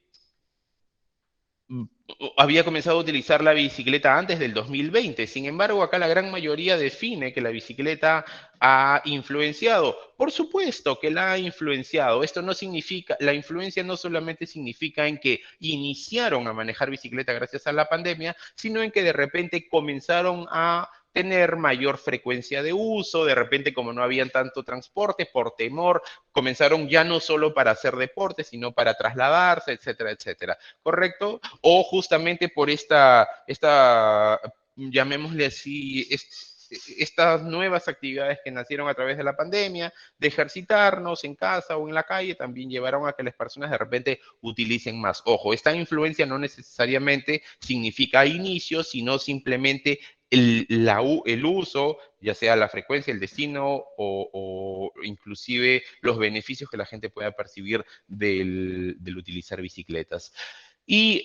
[SPEAKER 2] había comenzado a utilizar la bicicleta antes del 2020. Sin embargo, acá la gran mayoría define que la bicicleta ha influenciado. Por supuesto que la ha influenciado. Esto no significa, la influencia no solamente significa en que iniciaron a manejar bicicleta gracias a la pandemia, sino en que de repente comenzaron a tener mayor frecuencia de uso. De repente, como no habían tanto transporte, por temor, comenzaron ya no solo para hacer deporte, sino para trasladarse, etcétera, etcétera. ¿Correcto? O justamente por llamémosle así, estas nuevas actividades que nacieron a través de la pandemia, de ejercitarnos en casa o en la calle, también llevaron a que las personas de repente utilicen más. Ojo, esta influencia no necesariamente significa inicio, sino simplemente el uso, ya sea la frecuencia, el destino o inclusive los beneficios que la gente pueda percibir del utilizar bicicletas. Y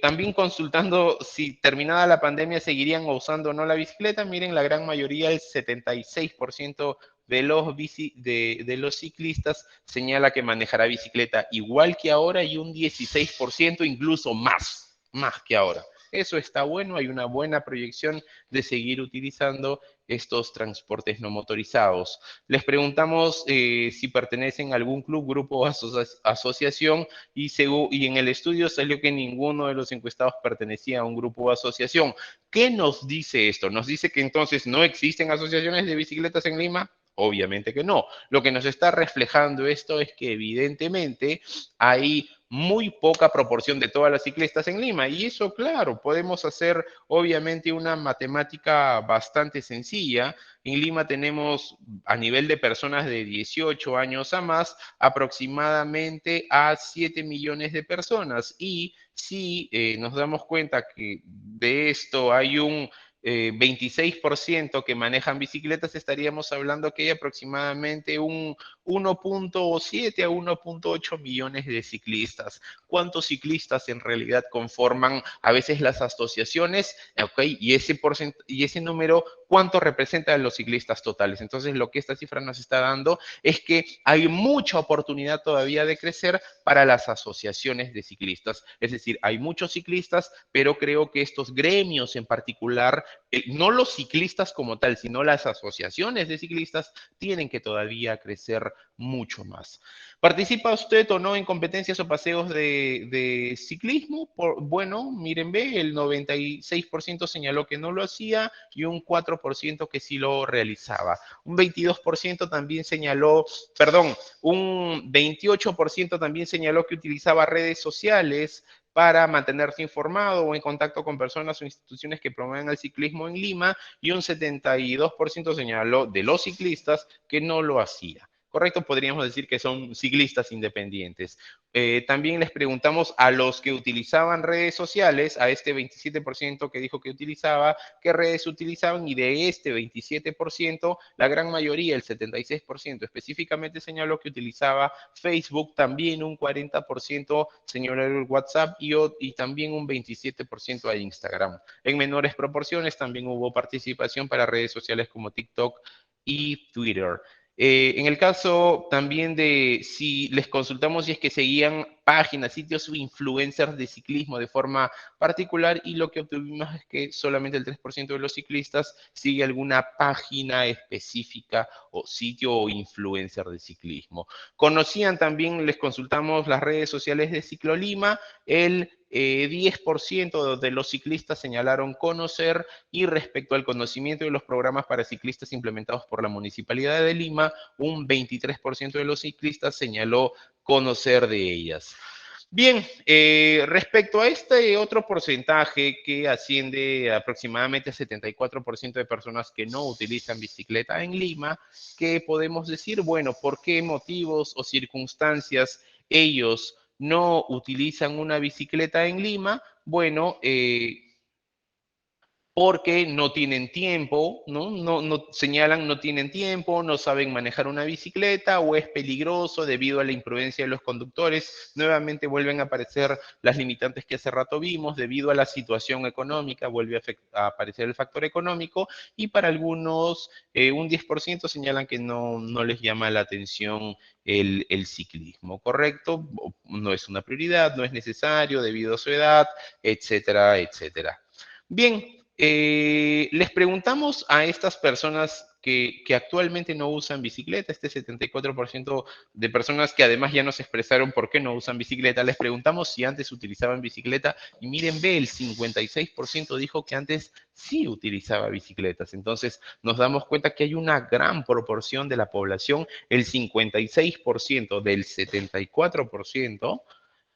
[SPEAKER 2] también consultando si terminada la pandemia seguirían usando o no la bicicleta. Miren, la gran mayoría, el 76% de los ciclistas señala que manejará bicicleta igual que ahora, y un 16% incluso más que ahora. Eso está bueno, hay una buena proyección de seguir utilizando estos transportes no motorizados. Les preguntamos si pertenecen a algún club, grupo o asociación y en el estudio salió que ninguno de los encuestados pertenecía a un grupo o asociación. ¿Qué nos dice esto? ¿Nos dice que entonces no existen asociaciones de bicicletas en Lima? Obviamente que no. Lo que nos está reflejando esto es que evidentemente hay muy poca proporción de todas las ciclistas en Lima. Y eso, claro, podemos hacer obviamente una matemática bastante sencilla. En Lima tenemos a nivel de personas de 18 años a más aproximadamente a 7 millones de personas. Y si nos damos cuenta que de esto hay un 26% que manejan bicicletas, estaríamos hablando que hay aproximadamente un 1.7 a 1.8 millones de ciclistas. ¿Cuántos ciclistas en realidad conforman a veces las asociaciones? Okay, y ese número, ¿cuánto representa a los ciclistas totales? Entonces, lo que esta cifra nos está dando es que hay mucha oportunidad todavía de crecer para las asociaciones de ciclistas. Es decir, hay muchos ciclistas, pero creo que estos gremios en particular, no los ciclistas como tal, sino las asociaciones de ciclistas, tienen que todavía crecer mucho más. ¿Participa usted o no en competencias o paseos de ciclismo? Bueno, miren, ve, el 96% señaló que no lo hacía y un 4% que sí lo realizaba. Un 22% también señaló, perdón, un 28% también señaló que utilizaba redes sociales para mantenerse informado o en contacto con personas o instituciones que promueven el ciclismo en Lima, y un 72% señaló de los ciclistas que no lo hacía. Correcto, podríamos decir que son ciclistas independientes. También les preguntamos a los que utilizaban redes sociales, a este 27% que dijo que utilizaba, qué redes utilizaban, y de este 27%, la gran mayoría, el 76%, específicamente señaló que utilizaba Facebook, también un 40% señaló el WhatsApp y también un 27% a Instagram. En menores proporciones también hubo participación para redes sociales como TikTok y Twitter. En el caso también de si les consultamos si es que seguían páginas, sitios o influencers de ciclismo de forma particular, y lo que obtuvimos es que solamente el 3% de los ciclistas sigue alguna página específica o sitio o influencer de ciclismo. Conocían también, les consultamos las redes sociales de Ciclolima, el 10% de los ciclistas señalaron conocer, y respecto al conocimiento de los programas para ciclistas implementados por la Municipalidad de Lima, un 23% de los ciclistas señaló conocer de ellas. Bien, respecto a este otro porcentaje que asciende aproximadamente a 74% de personas que no utilizan bicicleta en Lima, ¿qué podemos decir? Bueno, ¿por qué motivos o circunstancias ellos no utilizan una bicicleta en Lima? Bueno, porque no tienen tiempo, ¿no? No señalan, no tienen tiempo, no saben manejar una bicicleta, o es peligroso debido a la imprudencia de los conductores. Nuevamente vuelven a aparecer las limitantes que hace rato vimos, debido a la situación económica, vuelve a aparecer el factor económico, y para algunos, un 10% señalan que no les llama la atención el ciclismo, ¿correcto? No es una prioridad, no es necesario debido a su edad, etcétera, etcétera. Bien, les preguntamos a estas personas que actualmente no usan bicicleta, este 74% de personas que además ya nos expresaron por qué no usan bicicleta, les preguntamos si antes utilizaban bicicleta, y miren, ve, el 56% dijo que antes sí utilizaba bicicletas. Entonces nos damos cuenta que hay una gran proporción de la población, el 56% del 74%,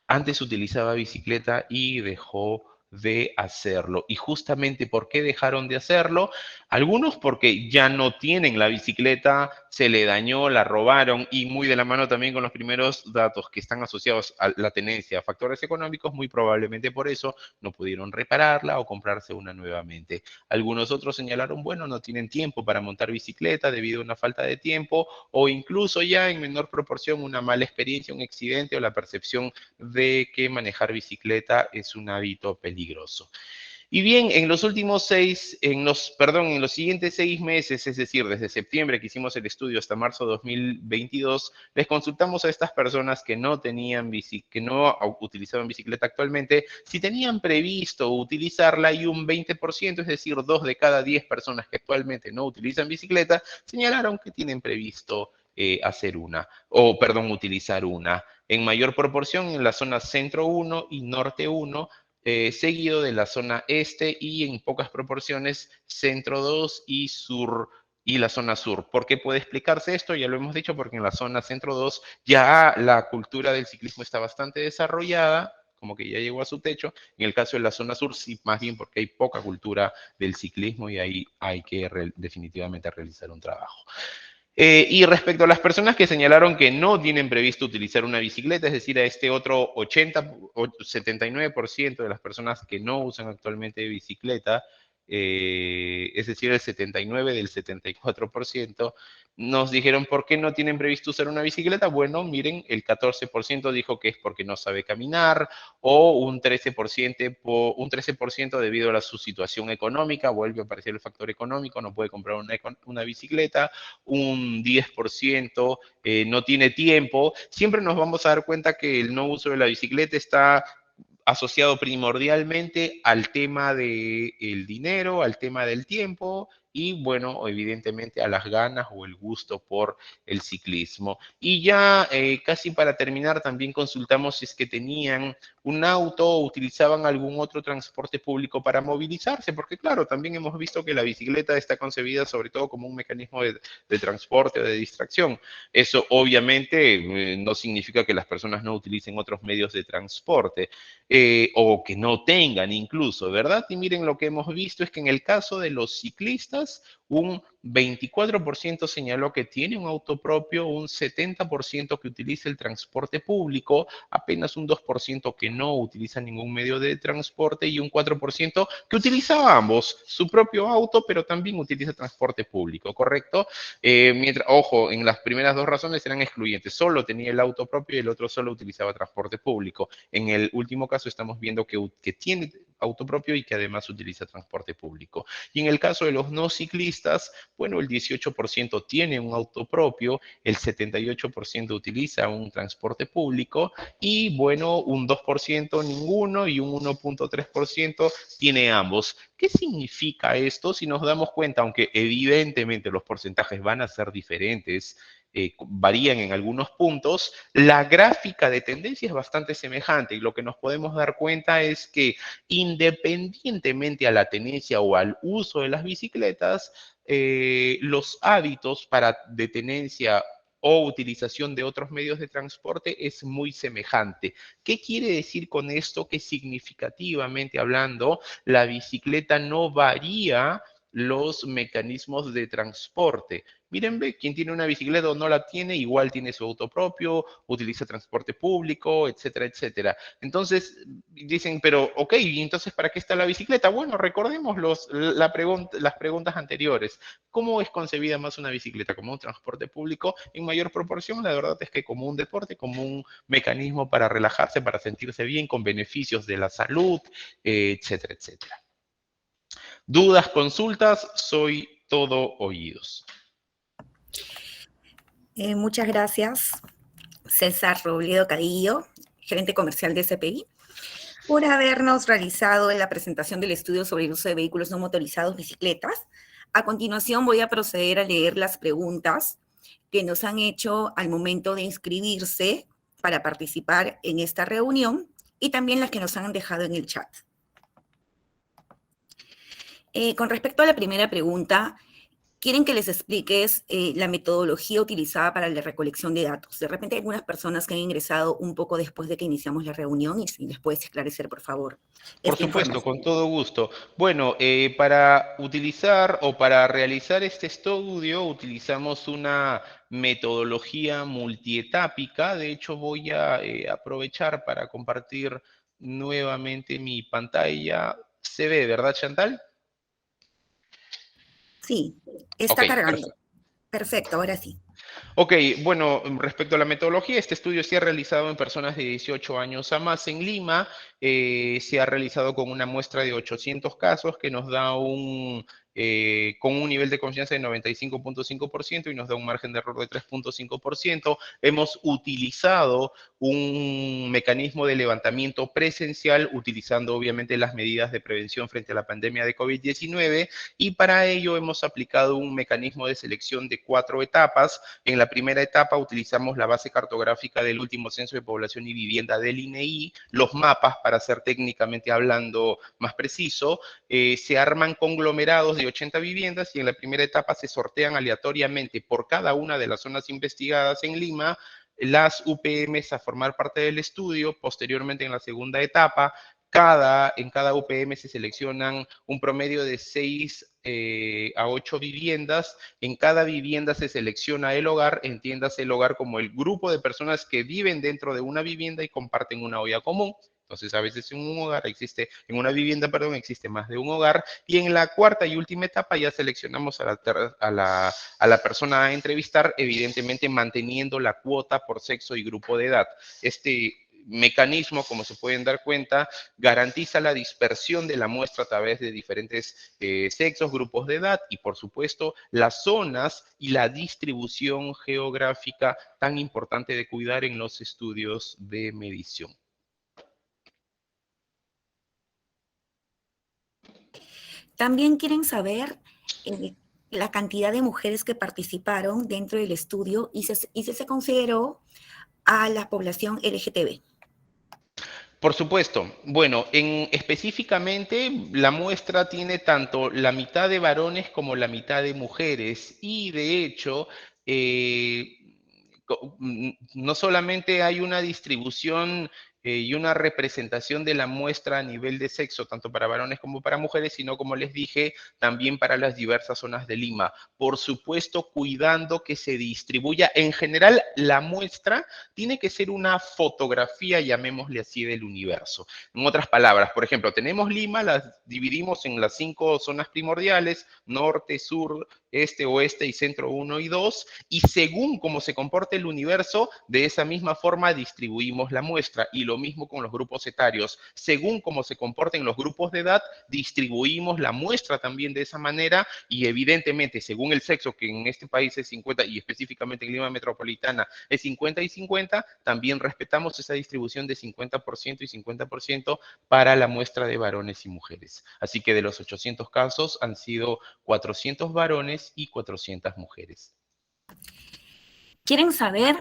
[SPEAKER 2] antes utilizaba bicicleta y dejó de hacerlo. Y justamente, ¿por qué dejaron de hacerlo? Algunos porque ya no tienen la bicicleta, se le dañó, la robaron, y muy de la mano también con los primeros datos que están asociados a la tenencia a factores económicos, muy probablemente por eso no pudieron repararla o comprarse una nuevamente. Algunos otros señalaron, bueno, no tienen tiempo para montar bicicleta debido a una falta de tiempo, o incluso ya en menor proporción una mala experiencia, un accidente, o la percepción de que manejar bicicleta es un hábito peligroso. Y bien, en los últimos en los siguientes 6 meses, es decir, desde septiembre que hicimos el estudio hasta marzo de 2022, les consultamos a estas personas que no utilizaban bicicleta actualmente, si tenían previsto utilizarla y un 20%, es decir, 2 de cada 10 personas que actualmente no utilizan bicicleta, señalaron que tienen previsto utilizar una. En mayor proporción en la zona centro 1 y norte 1, seguido de la zona este y en pocas proporciones centro 2 y sur y la zona sur. ¿Por qué puede explicarse esto? Ya lo hemos dicho, porque en la zona centro 2 ya la cultura del ciclismo está bastante desarrollada, como que ya llegó a su techo. En el caso de la zona sur, sí, más bien porque hay poca cultura del ciclismo y ahí hay que definitivamente realizar un trabajo. Y respecto a las personas que señalaron que no tienen previsto utilizar una bicicleta, es decir, a este otro 80 o 79% de las personas que no usan actualmente bicicleta, es decir, el 79 del 74%, nos dijeron por qué no tienen previsto usar una bicicleta. Bueno, miren, el 14% dijo que es porque no sabe caminar, o un 13% debido a su situación económica, vuelve a aparecer el factor económico, no puede comprar una bicicleta, un 10% no tiene tiempo. Siempre nos vamos a dar cuenta que el no uso de la bicicleta está asociado primordialmente al tema del dinero, al tema del tiempo y, bueno, evidentemente a las ganas o el gusto por el ciclismo. Y ya casi para terminar, también consultamos si es que tenían un auto o utilizaban algún otro transporte público para movilizarse, porque claro, también hemos visto que la bicicleta está concebida sobre todo como un mecanismo de transporte o de distracción. Eso obviamente no significa que las personas no utilicen otros medios de transporte o que no tengan incluso, ¿verdad? Y miren, lo que hemos visto es que en el caso de los ciclistas, un 24% señaló que tiene un auto propio, un 70% que utiliza el transporte público, apenas un 2% que no utiliza ningún medio de transporte y un 4% que utiliza ambos, su propio auto, pero también utiliza transporte público, ¿correcto? Ojo, en las primeras dos razones eran excluyentes, solo tenía el auto propio y el otro solo utilizaba transporte público. En el último caso estamos viendo que tiene auto propio y que además utiliza transporte público. Y en el caso de los no ciclistas, bueno, el 18% tiene un auto propio, el 78% utiliza un transporte público y, bueno, un 2% ninguno y un 1.3% tiene ambos. ¿Qué significa esto? Si nos damos cuenta, aunque evidentemente los porcentajes van a ser diferentes, varían en algunos puntos, la gráfica de tendencia es bastante semejante y lo que nos podemos dar cuenta es que independientemente a la tenencia o al uso de las bicicletas, los hábitos de tenencia o utilización de otros medios de transporte es muy semejante. ¿Qué quiere decir con esto? Que significativamente hablando, la bicicleta no varía los mecanismos de transporte. Miren, ve, quien tiene una bicicleta o no la tiene, igual tiene su auto propio, utiliza transporte público, etcétera, etcétera. Entonces, dicen, pero, ok, ¿y entonces para qué está la bicicleta? Bueno, recordemos las preguntas anteriores. ¿Cómo es concebida más una bicicleta? ¿Como un transporte público? En mayor proporción, la verdad es que como un deporte, como un mecanismo para relajarse, para sentirse bien, con beneficios de la salud, etcétera, etcétera. Dudas, consultas, soy todo oídos.
[SPEAKER 1] Muchas gracias, César Robledo Cadillo, gerente comercial de CPI, por habernos realizado la presentación del estudio sobre el uso de vehículos no motorizados, bicicletas. A continuación voy a proceder a leer las preguntas que nos han hecho al momento de inscribirse para participar en esta reunión y también las que nos han dejado en el chat. Con respecto a la primera pregunta, quieren que les expliques la metodología utilizada para la recolección de datos. De repente hay algunas personas que han ingresado un poco después de que iniciamos la reunión y si les puedes esclarecer, por favor,
[SPEAKER 2] Por
[SPEAKER 1] esta
[SPEAKER 2] supuesto,
[SPEAKER 1] información.
[SPEAKER 2] con todo gusto. Bueno, para utilizar o para realizar este estudio utilizamos una metodología multietápica. De hecho, voy a aprovechar para compartir nuevamente mi pantalla. Se ve, ¿verdad, Chantal?
[SPEAKER 1] Sí,
[SPEAKER 2] Ok,
[SPEAKER 1] está cargando.
[SPEAKER 2] perfecto.
[SPEAKER 1] Perfecto, ahora sí.
[SPEAKER 2] Ok, bueno, respecto a la metodología, este estudio se ha realizado en personas de 18 años a más en Lima. Se ha realizado con una muestra de 800 casos que nos da con un nivel de confianza de 95.5% y nos da un margen de error de 3.5%. Hemos utilizado un mecanismo de levantamiento presencial, utilizando obviamente las medidas de prevención frente a la pandemia de COVID-19, y para ello hemos aplicado un mecanismo de selección de 4 etapas. En la primera etapa utilizamos la base cartográfica del último censo de población y vivienda del INEI, los mapas, para ser técnicamente hablando más preciso. Se arman conglomerados de 80 viviendas y en la primera etapa se sortean aleatoriamente por cada una de las zonas investigadas en Lima las UPMs a formar parte del estudio. Posteriormente, en la segunda etapa, en cada UPM se seleccionan un promedio de 6 a 8 viviendas. En cada vivienda se selecciona el hogar, entiéndase el hogar como el grupo de personas que viven dentro de una vivienda y comparten una olla común. Entonces, a veces en una vivienda, perdón, existe más de un hogar. Y en la cuarta y última etapa ya seleccionamos a la persona a entrevistar, evidentemente manteniendo la cuota por sexo y grupo de edad. Este mecanismo, como se pueden dar cuenta, garantiza la dispersión de la muestra a través de diferentes sexos, grupos de edad y, por supuesto, las zonas y la distribución geográfica tan importante de cuidar en los estudios de medición.
[SPEAKER 1] También quieren saber eh, la cantidad de mujeres que participaron dentro del estudio y si se consideró a la población LGTB.
[SPEAKER 2] Por supuesto. Bueno, específicamente la muestra tiene tanto la mitad de varones como la mitad de mujeres y de hecho eh, no solamente hay una distribución y una representación de la muestra a nivel de sexo, tanto para varones como para mujeres, sino, como les dije, también para las diversas zonas de Lima. Por supuesto, cuidando que se distribuya. En general, la muestra tiene que ser una fotografía, llamémosle así, del universo. En otras palabras, por ejemplo, tenemos Lima, las dividimos en las 5 zonas primordiales: norte, sur, este, oeste y centro 1 y 2, y según cómo se comporte el universo, de esa misma forma distribuimos la muestra. Y lo mismo con los grupos etarios. Según cómo se comporten los grupos de edad, distribuimos la muestra también de esa manera, y evidentemente, según el sexo, que en este país es 50, y específicamente en Lima Metropolitana es 50 y 50, también respetamos esa distribución de 50% y 50% para la muestra de varones y mujeres. Así que de los 800 casos han sido 400 varones y 400 mujeres.
[SPEAKER 1] Quieren saber,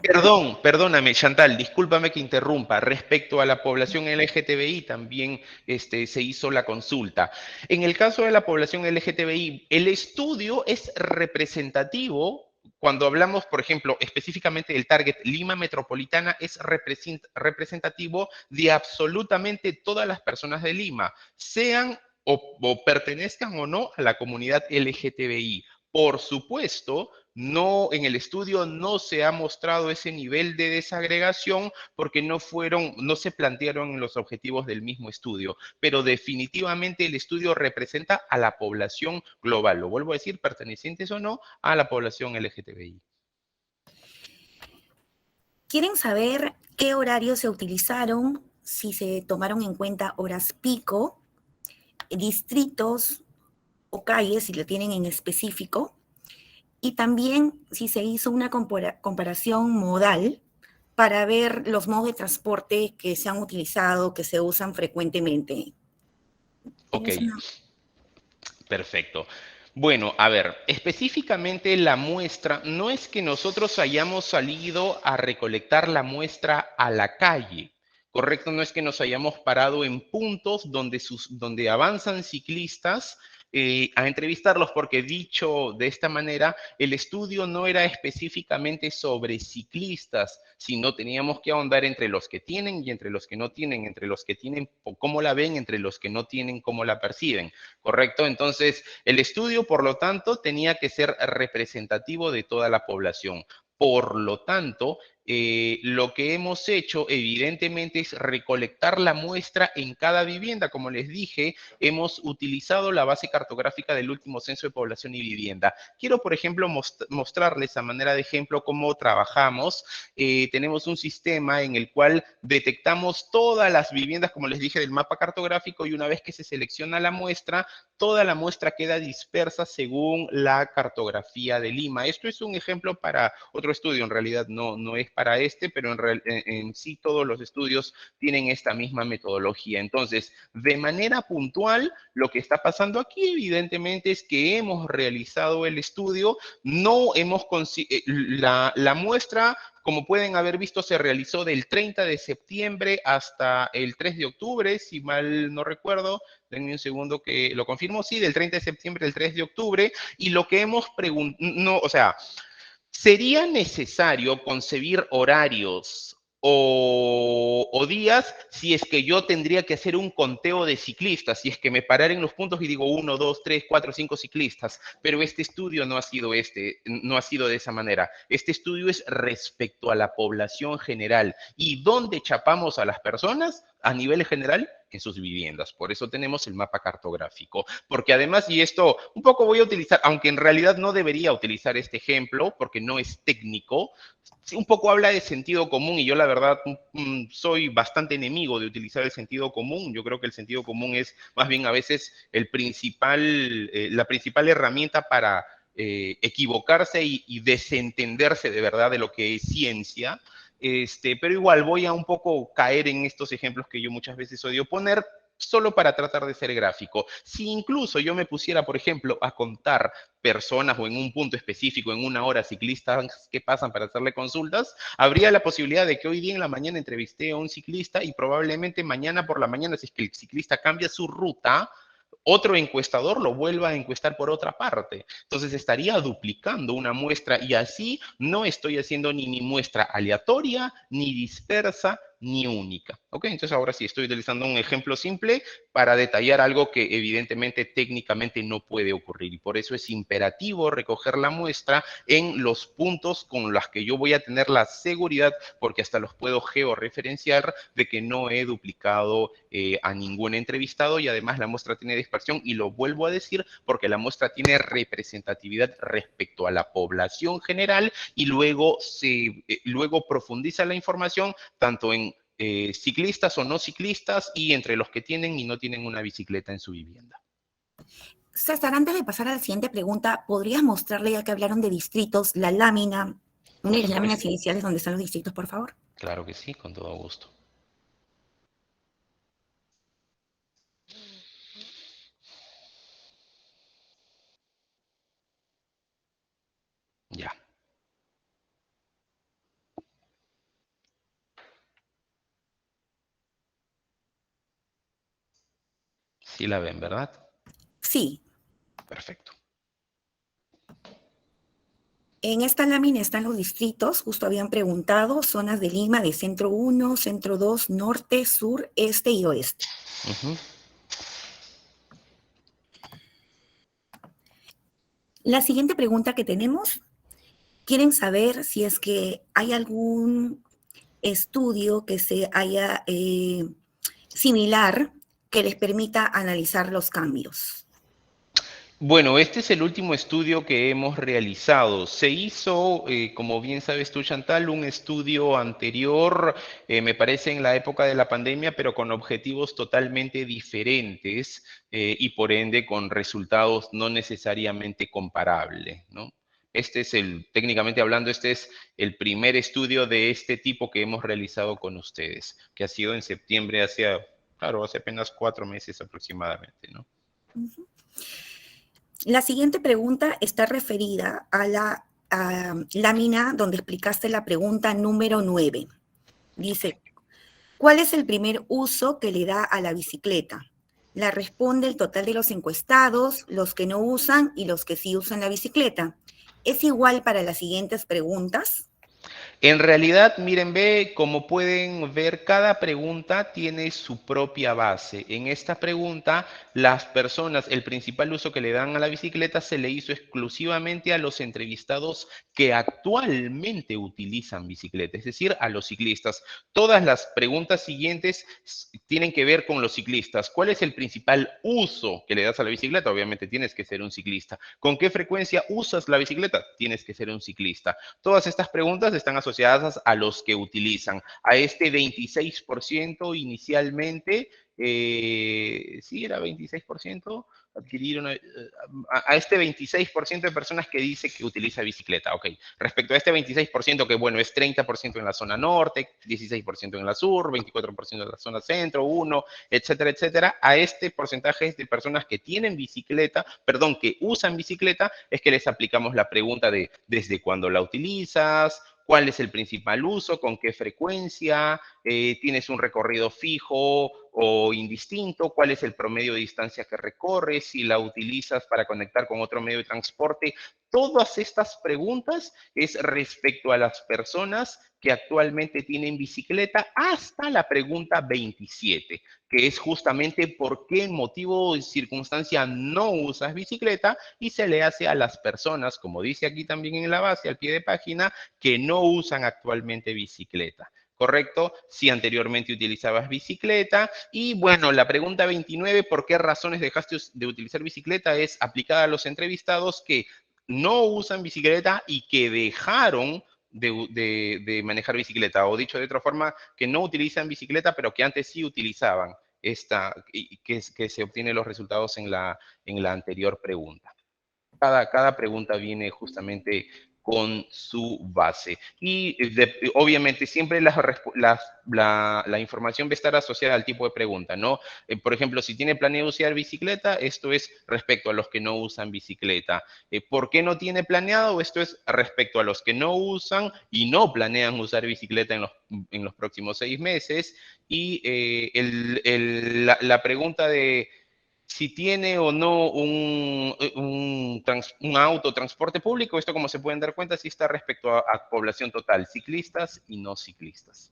[SPEAKER 2] Perdóname, Chantal, discúlpame que interrumpa. Respecto a la población LGTBI, también se hizo la consulta. En el caso de la población LGTBI, el estudio es representativo. Cuando hablamos, por ejemplo, específicamente del target Lima Metropolitana, es representativo de absolutamente todas las personas de Lima, sean o pertenezcan o no a la comunidad LGTBI. Por supuesto, no, en el estudio no se ha mostrado ese nivel de desagregación porque no se plantearon en los objetivos del mismo estudio, pero definitivamente el estudio representa a la población global, lo vuelvo a decir, pertenecientes o no a la población LGTBI.
[SPEAKER 1] quieren saber qué horarios se utilizaron, si se tomaron en cuenta horas pico, distritos o calles, si lo tienen en específico, y también si se hizo una comparación modal para ver los modos de transporte que se han utilizado, que se usan frecuentemente.
[SPEAKER 2] Ok,
[SPEAKER 1] ¿Tienes una?
[SPEAKER 2] perfecto. Bueno, a ver, específicamente la muestra, no es que nosotros hayamos salido a recolectar la muestra a la calle, ¿correcto? No es que nos hayamos parado en puntos donde avanzan ciclistas a entrevistarlos, porque, dicho de esta manera, el estudio no era específicamente sobre ciclistas, sino teníamos que ahondar entre los que tienen y entre los que no tienen, entre los que tienen cómo la ven, entre los que no tienen cómo la perciben, ¿correcto? Entonces, el estudio, por lo tanto, tenía que ser representativo de toda la población. Por lo tanto, lo que hemos hecho evidentemente es recolectar la muestra en cada vivienda. Como les dije, hemos utilizado la base cartográfica del último censo de población y vivienda. Quiero, por ejemplo, mostrarles a manera de ejemplo cómo trabajamos. Tenemos un sistema en el cual detectamos todas las viviendas, como les dije, del mapa cartográfico, y una vez que se selecciona la muestra, toda la muestra queda dispersa según la cartografía de Lima. Esto es un ejemplo para otro estudio, en realidad no es para este, pero en sí todos los estudios tienen esta misma metodología. Entonces, de manera puntual, lo que está pasando aquí, evidentemente, es que hemos realizado el estudio, no hemos la muestra, como pueden haber visto, se realizó del 30 de septiembre hasta el 3 de octubre, si mal no recuerdo. Denme un segundo que lo confirmo. Sí, del 30 de septiembre al 3 de octubre. Y lo que hemos preguntado, no, o sea, ¿sería necesario concebir horarios o días si es que yo tendría que hacer un conteo de ciclistas, si es que me parara en los puntos y digo 1, 2, 3, 4, 5 ciclistas? Pero este estudio no ha sido no ha sido de esa manera. Este estudio es respecto a la población general. ¿Y dónde chapamos a las personas? A nivel general, en sus viviendas. Por eso tenemos el mapa cartográfico. Porque además, y esto un poco voy a utilizar, aunque en realidad no debería utilizar este ejemplo, porque no es técnico, sí, un poco habla de sentido común, y yo la verdad soy bastante enemigo de utilizar el sentido común. Yo creo que el sentido común es más bien a veces la principal herramienta para equivocarse y desentenderse de verdad de lo que es ciencia. Pero igual voy a un poco caer en estos ejemplos que yo muchas veces odio poner, solo para tratar de ser gráfico. Si incluso yo me pusiera, por ejemplo, a contar personas o en un punto específico, en una hora, ciclistas que pasan para hacerle consultas, habría la posibilidad de que hoy día en la mañana entrevisté a un ciclista y probablemente mañana por la mañana, si es que el ciclista cambia su ruta, otro encuestador lo vuelva a encuestar por otra parte. Entonces estaría duplicando una muestra, y así no estoy haciendo ni mi muestra aleatoria, ni dispersa, ni única. ¿Ok? Entonces ahora sí estoy utilizando un ejemplo simple para detallar algo que evidentemente técnicamente no puede ocurrir, y por eso es imperativo recoger la muestra en los puntos con los que yo voy a tener la seguridad, porque hasta los puedo georreferenciar, de que no he duplicado a ningún entrevistado, y además la muestra tiene dispersión, y lo vuelvo a decir porque la muestra tiene representatividad respecto a la población general, y luego profundiza la información tanto en ciclistas o no ciclistas, y entre los que tienen y no tienen una bicicleta en su vivienda.
[SPEAKER 1] César, antes de pasar a la siguiente pregunta, ¿podrías mostrarle, ya que hablaron de distritos, la lámina, una de las láminas iniciales donde están los distritos, por favor?
[SPEAKER 2] Claro que sí, con todo gusto. Ya. Sí la ven, ¿verdad?
[SPEAKER 1] Sí.
[SPEAKER 2] Perfecto.
[SPEAKER 1] En esta lámina están los distritos, justo habían preguntado, zonas de Lima de centro 1, centro 2, norte, sur, este y oeste. La siguiente pregunta que tenemos, quieren saber si es que hay algún estudio que se haya similar que les permita analizar los cambios.
[SPEAKER 2] Bueno, este es el último estudio que hemos realizado. Se hizo, como bien sabes tú, Chantal, un estudio anterior, me parece en la época de la pandemia, pero con objetivos totalmente diferentes, y por ende con resultados no necesariamente comparables, ¿no? Técnicamente hablando, este es el primer estudio de este tipo que hemos realizado con ustedes, que ha sido en septiembre, hace apenas 4 meses aproximadamente, ¿no?
[SPEAKER 1] Uh-huh. La siguiente pregunta está referida a la lámina donde explicaste la pregunta número 9. Dice, ¿cuál es el primer uso que le da a la bicicleta? La responde el total de los encuestados, los que no usan y los que sí usan la bicicleta. ¿Es igual para las siguientes preguntas?
[SPEAKER 2] En realidad, miren, ve, como pueden ver, cada pregunta tiene su propia base. En esta pregunta, las personas, el principal uso que le dan a la bicicleta se le hizo exclusivamente a los entrevistados que actualmente utilizan bicicleta, es decir, a los ciclistas. Todas las preguntas siguientes tienen que ver con los ciclistas. ¿Cuál es el principal uso que le das a la bicicleta? Obviamente tienes que ser un ciclista. ¿Con qué frecuencia usas la bicicleta? Tienes que ser un ciclista. Todas estas preguntas están asociadas a los que utilizan. A este 26% inicialmente, sí, era 26%, adquirir una, a este 26% de personas que dice que utiliza bicicleta. Ok, respecto a este 26%, que bueno, es 30% en la zona norte, 16% en la sur, 24% en la zona centro, 1, etcétera, etcétera. A este porcentaje de personas que tienen bicicleta, perdón, que usan bicicleta, es que les aplicamos la pregunta de desde cuándo la utilizas, cuál es el principal uso, con qué frecuencia, tienes un recorrido fijo o indistinto, cuál es el promedio de distancia que recorres, si la utilizas para conectar con otro medio de transporte. Todas estas preguntas es respecto a las personas que actualmente tienen bicicleta hasta la pregunta 27, que es justamente por qué motivo o circunstancia no usas bicicleta, y se le hace a las personas, como dice aquí también en la base, al pie de página, que no usan actualmente bicicleta. ¿Correcto? Si anteriormente utilizabas bicicleta. Y bueno, la pregunta 29, ¿por qué razones dejaste de utilizar bicicleta? Es aplicada a los entrevistados que no usan bicicleta y que dejaron de manejar bicicleta. O dicho de otra forma, que no utilizan bicicleta, pero que antes sí utilizaban esta, y que se obtienen los resultados en la anterior pregunta. Cada pregunta viene justamente con su base. Y obviamente siempre la información va a estar asociada al tipo de pregunta, ¿no? Por ejemplo, si tiene planeado usar bicicleta, esto es respecto a los que no usan bicicleta. ¿Por qué no tiene planeado? Esto es respecto a los que no usan y no planean usar bicicleta en los próximos 6 meses. Y la pregunta de si tiene o no un auto, transporte público, esto como se pueden dar cuenta, sí está respecto a población total, ciclistas y no ciclistas.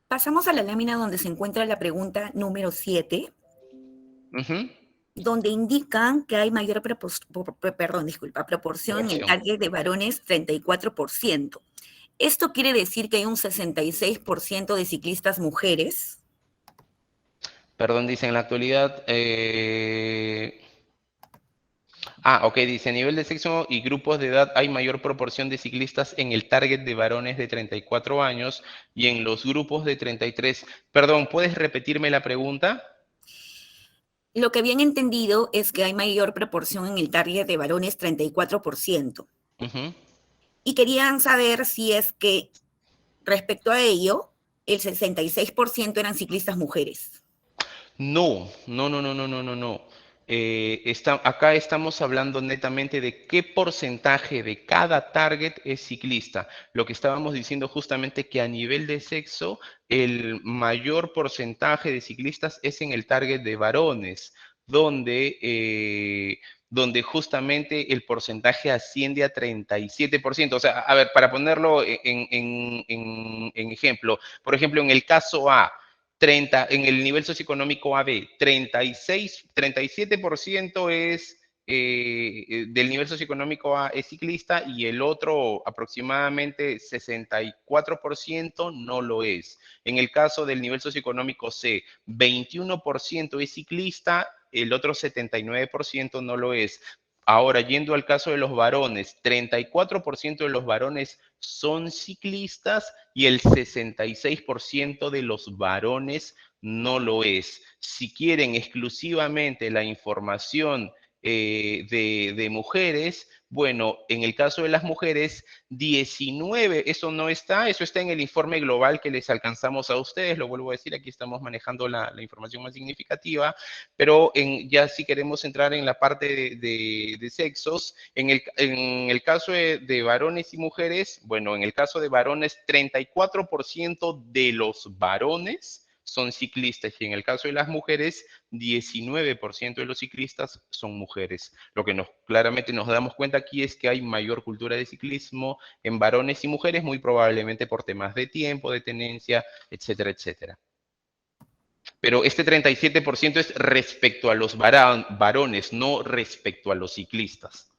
[SPEAKER 1] Pasamos a la lámina donde se encuentra la pregunta número 7,
[SPEAKER 2] Ujú.
[SPEAKER 1] donde indican que hay mayor proporción en el
[SPEAKER 2] Proporción.
[SPEAKER 1] target de varones, 34%. Esto quiere decir que hay un 66% de ciclistas mujeres.
[SPEAKER 2] Perdón, dice en la actualidad. Ok, dice, a nivel de sexo y grupos de edad hay mayor proporción de ciclistas en el target de varones de 34 años y en los grupos de 33. Perdón, ¿puedes repetirme la pregunta?
[SPEAKER 1] Lo que habían entendido es que hay mayor proporción en el target de varones, 34%.
[SPEAKER 2] Ujú.
[SPEAKER 1] Y querían saber si es que respecto a ello, el 66% eran ciclistas mujeres.
[SPEAKER 2] No, no, no, no, no, no, no, no. Acá estamos hablando netamente de qué porcentaje de cada target es ciclista. Lo que estábamos diciendo justamente que a nivel de sexo, el mayor porcentaje de ciclistas es en el target de varones, donde justamente el porcentaje asciende a 37%. O sea, a ver, para ponerlo en ejemplo, por ejemplo, en el caso A, 30, en el nivel socioeconómico AB, 37% es del nivel socioeconómico A es ciclista y el otro aproximadamente 64% no lo es. En el caso del nivel socioeconómico C, 21% es ciclista, el otro 79% no lo es. Ahora, yendo al caso de los varones, 34% de los varones son ciclistas y el 66% de los varones no lo es. Si quieren exclusivamente la información de mujeres, bueno, en el caso de las mujeres, 19, eso no está, eso está en el informe global que les alcanzamos a ustedes, lo vuelvo a decir, aquí estamos manejando la información más significativa, pero ya si queremos entrar en la parte de sexos, en el caso de varones y mujeres, bueno, en el caso de varones, 34% de los varones son ciclistas y en el caso de las mujeres, 19% de los ciclistas son mujeres. Lo que claramente nos damos cuenta aquí es que hay mayor cultura de ciclismo en varones y mujeres, muy probablemente por temas de tiempo, de tenencia, etcétera, etcétera. Pero este 37% es respecto a los varones, no respecto a los ciclistas.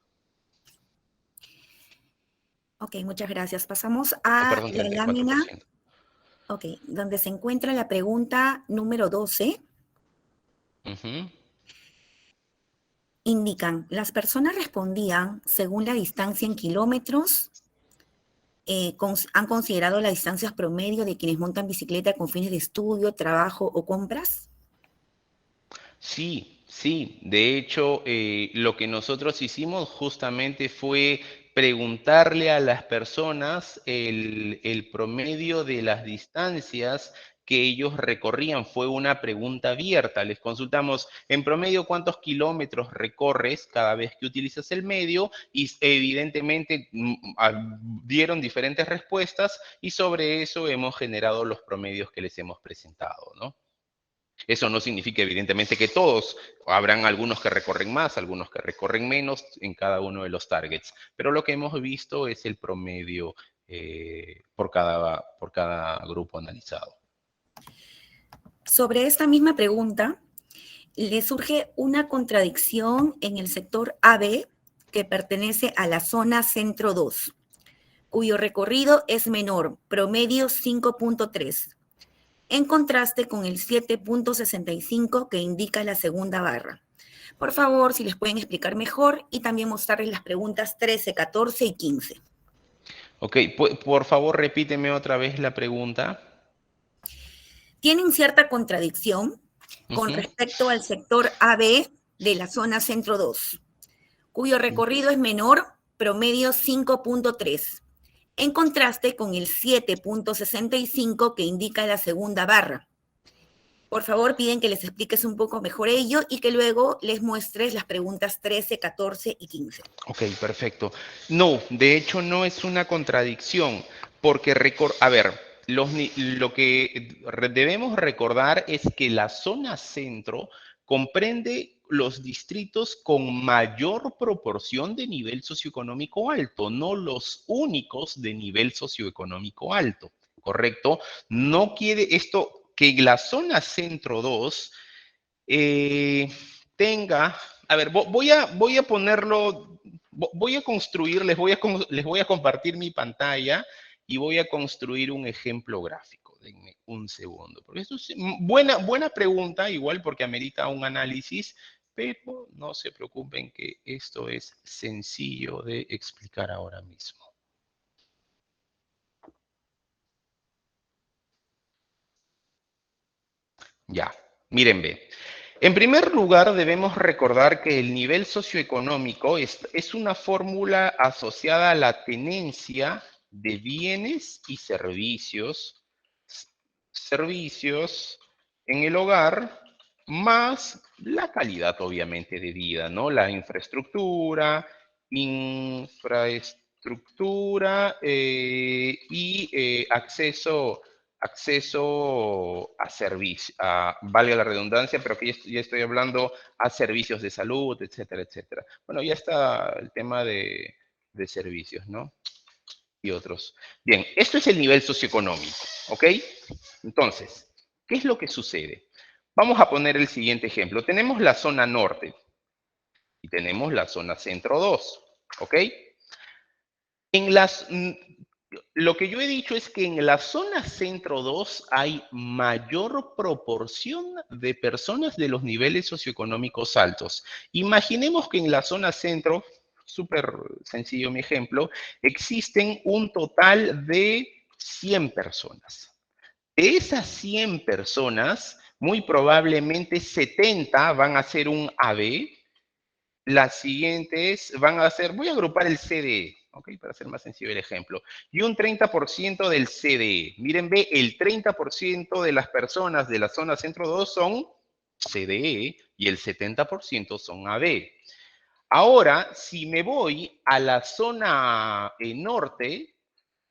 [SPEAKER 1] Ok, muchas gracias. Pasamos a
[SPEAKER 2] Perdón,
[SPEAKER 1] la
[SPEAKER 2] 34%.
[SPEAKER 1] lámina, ok, donde se encuentra la pregunta número 12. Indican, las personas respondían según la distancia en kilómetros, han considerado las distancias promedio de quienes montan bicicleta con fines de estudio, trabajo o compras.
[SPEAKER 2] Sí, sí. De hecho, lo que nosotros hicimos justamente fue preguntarle a las personas el promedio de las distancias que ellos recorrían. Fue una pregunta abierta. Les consultamos, en promedio, ¿cuántos kilómetros recorres cada vez que utilizas el medio? Y evidentemente dieron diferentes respuestas y sobre eso hemos generado los promedios que les hemos presentado, ¿no? Eso no significa, evidentemente, que todos, habrán algunos que recorren más, algunos que recorren menos en cada uno de los targets, pero lo que hemos visto es el promedio por cada grupo analizado.
[SPEAKER 1] Sobre esta misma pregunta, le surge una contradicción en el sector AB, que pertenece a la zona centro 2, cuyo recorrido es menor, promedio 5.3, en contraste con el 7.65 que indica la segunda barra. Por favor, si les pueden explicar mejor y también mostrarles las preguntas 13, 14 y 15.
[SPEAKER 2] Ok, por favor repíteme otra vez la pregunta.
[SPEAKER 1] Tienen cierta contradicción con respecto al sector AB de la zona centro 2, cuyo recorrido es menor, promedio 5.3, en contraste con el 7.65 que indica la segunda barra. Por favor, piden que les expliques un poco mejor ello y que luego les muestres las preguntas 13, 14 y 15.
[SPEAKER 2] Ok, perfecto. No, de hecho no es una contradicción, porque, a ver, lo que debemos recordar es que la zona centro comprende los distritos con mayor proporción de nivel socioeconómico alto, no los únicos de nivel socioeconómico alto, ¿correcto? No quiere esto que la zona centro 2 tenga, a ver, voy a ponerlo, voy a construir, les voy a compartir mi pantalla y voy a construir un ejemplo gráfico. Denme un segundo, porque esto es buena pregunta, igual porque amerita un análisis, pero no se preocupen que esto es sencillo de explicar ahora mismo. Ya, miren, ve. En primer lugar, debemos recordar que el nivel socioeconómico es una fórmula asociada a la tenencia de bienes y servicios en el hogar, más la calidad, obviamente, de vida, ¿no? La infraestructura y acceso a servicios, valga la redundancia, pero que ya estoy hablando a servicios de salud, etcétera, etcétera. Bueno, ya está el tema de servicios, ¿no? Y otros. Bien, esto es el nivel socioeconómico, ¿ok? Entonces, ¿qué es lo que sucede? Vamos a poner el siguiente ejemplo. Tenemos la zona norte y tenemos la zona centro 2, ¿ok? Lo que yo he dicho es que en la zona centro 2 hay mayor proporción de personas de los niveles socioeconómicos altos. Imaginemos que en la zona centro, súper sencillo mi ejemplo, existen un total de 100 personas. De esas 100 personas, muy probablemente 70 van a ser un AB, las siguientes van a ser, voy a agrupar el CDE, ¿ok? Para hacer más sencillo el ejemplo. Y un 30% del CDE. Miren, ve, el 30% de las personas de la zona centro 2 son CDE y el 70% son AB. Ahora, si me voy a la zona norte,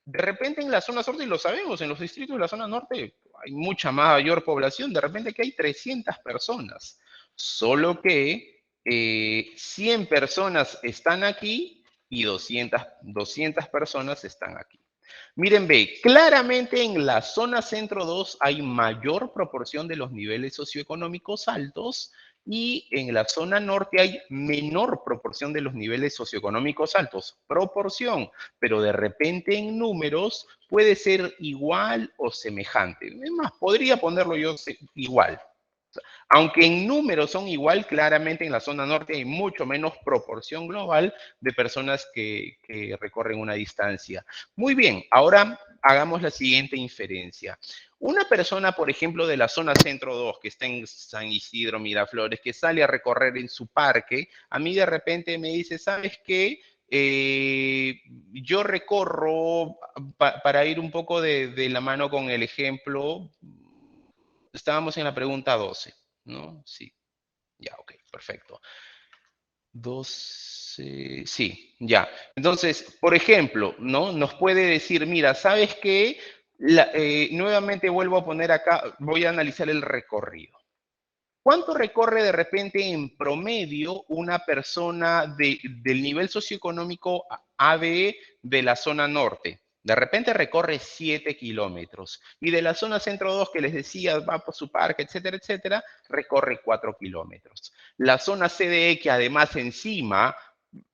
[SPEAKER 2] De repente en la zona norte, y lo sabemos, en los distritos de la zona norte hay mucha mayor población, de repente que hay 300 personas, solo que 100 personas están aquí y 200 personas están aquí. Miren, ve, claramente en la zona centro 2 hay mayor proporción de los niveles socioeconómicos altos y en la zona norte hay menor proporción de los niveles socioeconómicos altos. Proporción, pero de repente en números puede ser igual o semejante. Es más, podría ponerlo yo igual. Aunque en números son igual, claramente en la zona norte hay mucho menos proporción global de personas que recorren una distancia. Muy bien, ahora hagamos la siguiente inferencia. Una persona, por ejemplo, de la zona centro 2, que está en San Isidro, Miraflores, que sale a recorrer en su parque, a mí de repente me dice, ¿sabes qué? Yo recorro, para ir un poco de la mano con el ejemplo, estábamos en la pregunta 12. ¿No? Sí. Ya, ok, perfecto. 12, sí, ya. Entonces, por ejemplo, ¿no? Nos puede decir, mira, ¿sabes qué? Nuevamente vuelvo a poner acá, voy a analizar el recorrido. ¿Cuánto recorre de repente en promedio una persona del nivel socioeconómico AB de la zona norte? De repente recorre 7 kilómetros. Y de la zona centro 2 que les decía, va por su parque, etcétera, etcétera, recorre 4 kilómetros. La zona CDE, que además encima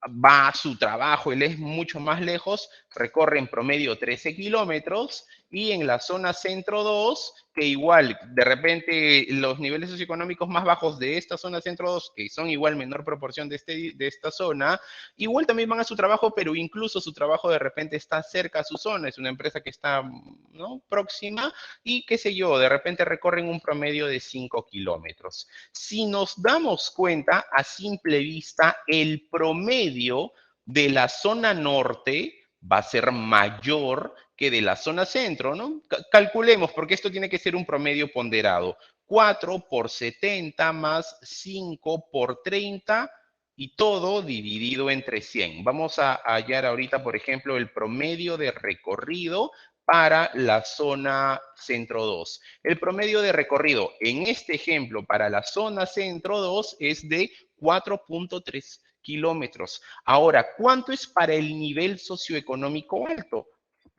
[SPEAKER 2] va a su trabajo, él es mucho más lejos, recorre en promedio 13 kilómetros, y en la zona centro 2, que igual de repente los niveles socioeconómicos más bajos de esta zona centro 2, que son igual menor proporción de esta zona, igual también van a su trabajo, pero incluso su trabajo de repente está cerca a su zona, es una empresa que está, ¿no?, próxima, y qué sé yo, de repente recorren un promedio de 5 kilómetros. Si nos damos cuenta, a simple vista, el promedio de la zona norte va a ser mayor que de la zona centro, ¿no? Calculemos, porque esto tiene que ser un promedio ponderado. 4 por 70 más 5 por 30 y todo dividido entre 100. Vamos a hallar ahorita, por ejemplo, el promedio de recorrido para la zona centro 2. El promedio de recorrido en este ejemplo para la zona centro 2 es de 4.3 kilómetros. Ahora, ¿cuánto es para el nivel socioeconómico alto?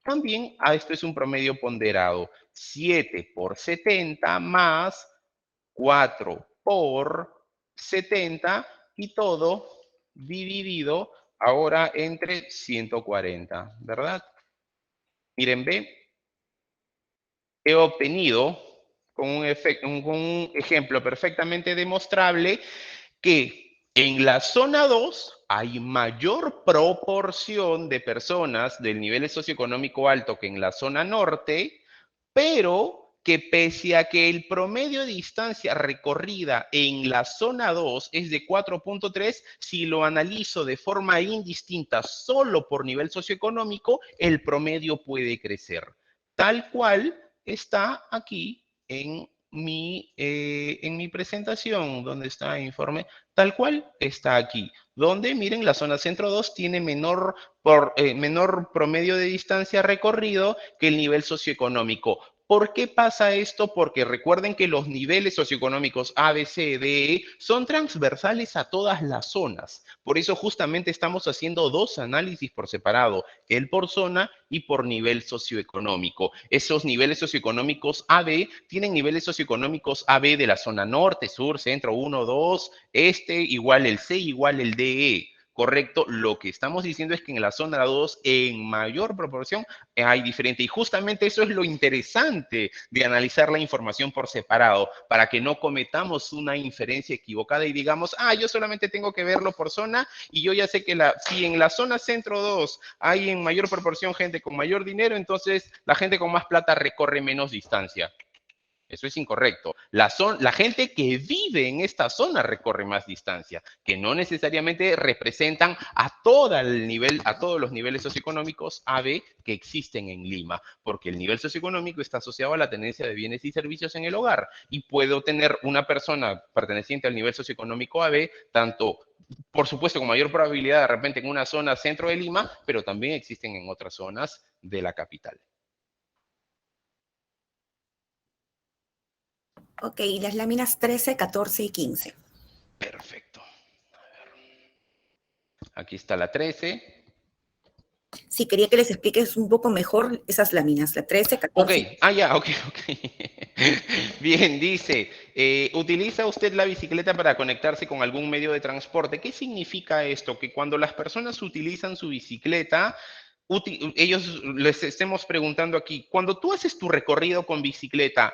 [SPEAKER 2] También esto es un promedio ponderado. 7 por 70 más 4 por 70 y todo dividido ahora entre 140, ¿verdad? Miren, ve, he obtenido con un ejemplo perfectamente demostrable que en la zona 2 hay mayor proporción de personas del nivel socioeconómico alto que en la zona norte, pero que pese a que el promedio de distancia recorrida en la zona 2 es de 4.3, si lo analizo de forma indistinta solo por nivel socioeconómico, el promedio puede crecer. Tal cual está aquí en mi presentación, donde está el informe, tal cual está aquí, donde, miren, la zona centro 2 tiene menor promedio de distancia recorrido que el nivel socioeconómico. ¿Por qué pasa esto? Porque recuerden que los niveles socioeconómicos A, B, C, D, E son transversales a todas las zonas. Por eso justamente estamos haciendo dos análisis por separado, el por zona y por nivel socioeconómico. Esos niveles socioeconómicos AB tienen niveles socioeconómicos AB de la zona norte, sur, centro, 1, 2, este, igual el C, igual el DE. Correcto, lo que estamos diciendo es que en la zona 2 en mayor proporción hay diferente. Y justamente eso es lo interesante de analizar la información por separado, para que no cometamos una inferencia equivocada y digamos, yo solamente tengo que verlo por zona y yo ya sé que si en la zona centro 2 hay en mayor proporción gente con mayor dinero, entonces la gente con más plata recorre menos distancia. Eso es incorrecto. La gente que vive en esta zona recorre más distancia, que no necesariamente representan a todos los niveles socioeconómicos AB que existen en Lima, porque el nivel socioeconómico está asociado a la tenencia de bienes y servicios en el hogar. Y puedo tener una persona perteneciente al nivel socioeconómico AB, tanto, por supuesto, con mayor probabilidad de repente en una zona centro de Lima, pero también existen en otras zonas de la capital.
[SPEAKER 1] Ok, y las láminas 13, 14 y 15.
[SPEAKER 2] Perfecto. Aquí está la 13.
[SPEAKER 1] Sí, quería que les expliques un poco mejor esas láminas, la 13,
[SPEAKER 2] Ok,
[SPEAKER 1] 14.
[SPEAKER 2] ya, ok. Bien, dice, ¿utiliza usted la bicicleta para conectarse con algún medio de transporte? ¿Qué significa esto? Que cuando las personas utilizan su bicicleta, ellos les estemos preguntando aquí, cuando tú haces tu recorrido con bicicleta,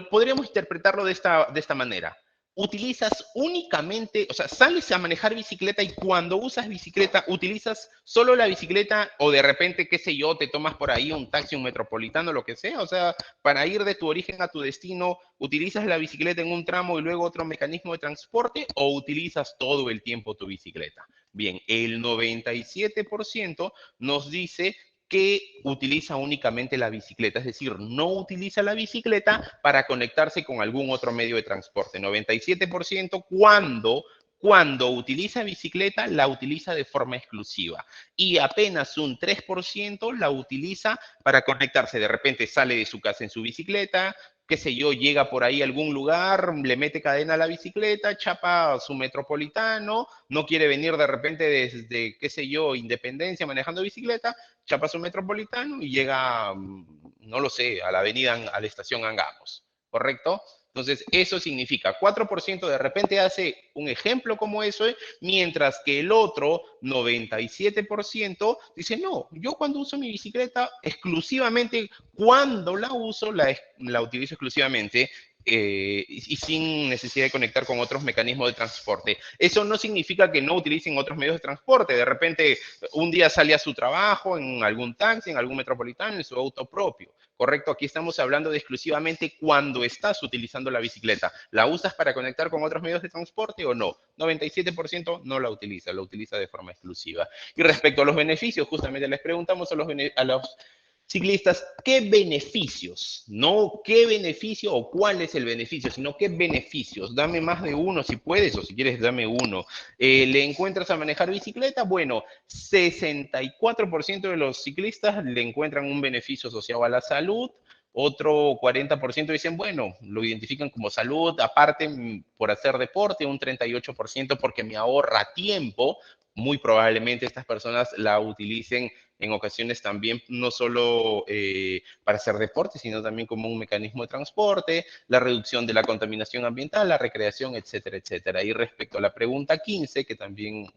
[SPEAKER 2] podríamos interpretarlo de esta manera. Utilizas únicamente, o sea, sales a manejar bicicleta y cuando usas bicicleta, utilizas solo la bicicleta o de repente, qué sé yo, te tomas por ahí un taxi, un metropolitano, lo que sea, o sea, para ir de tu origen a tu destino, ¿utilizas la bicicleta en un tramo y luego otro mecanismo de transporte o utilizas todo el tiempo tu bicicleta? Bien, el 97% nos dice que utiliza únicamente la bicicleta, es decir, no utiliza la bicicleta para conectarse con algún otro medio de transporte. 97% cuando utiliza bicicleta, la utiliza de forma exclusiva. Y apenas un 3% la utiliza para conectarse. De repente sale de su casa en su bicicleta, qué sé yo, llega por ahí a algún lugar, le mete cadena a la bicicleta, chapa su metropolitano, no quiere venir de repente desde, qué sé yo, Independencia manejando bicicleta, chapa su metropolitano y llega, no lo sé, a la avenida, a la estación Angamos, ¿correcto? Entonces, eso significa 4% de repente hace un ejemplo como eso, mientras que el otro 97% dice, no, yo cuando uso mi bicicleta, exclusivamente cuando la uso, la utilizo exclusivamente y sin necesidad de conectar con otros mecanismos de transporte. Eso no significa que no utilicen otros medios de transporte. De repente, un día sale a su trabajo en algún taxi, en algún metropolitano, en su auto propio. Correcto, aquí estamos hablando de exclusivamente cuando estás utilizando la bicicleta. ¿La usas para conectar con otros medios de transporte o no? 97% no la utiliza de forma exclusiva. Y respecto a los beneficios, justamente les preguntamos a los ciclistas, ¿qué beneficios? No qué beneficio o cuál es el beneficio, sino qué beneficios. Dame más de uno si puedes o si quieres dame uno. ¿Le encuentras a manejar bicicleta? Bueno, 64% de los ciclistas le encuentran un beneficio asociado a la salud. Otro 40% dicen, bueno, lo identifican como salud, aparte por hacer deporte, un 38% porque me ahorra tiempo. Muy probablemente estas personas la utilicen en ocasiones también no solo para hacer deporte, sino también como un mecanismo de transporte, la reducción de la contaminación ambiental, la recreación, etcétera, etcétera. Y respecto a la pregunta 15, que también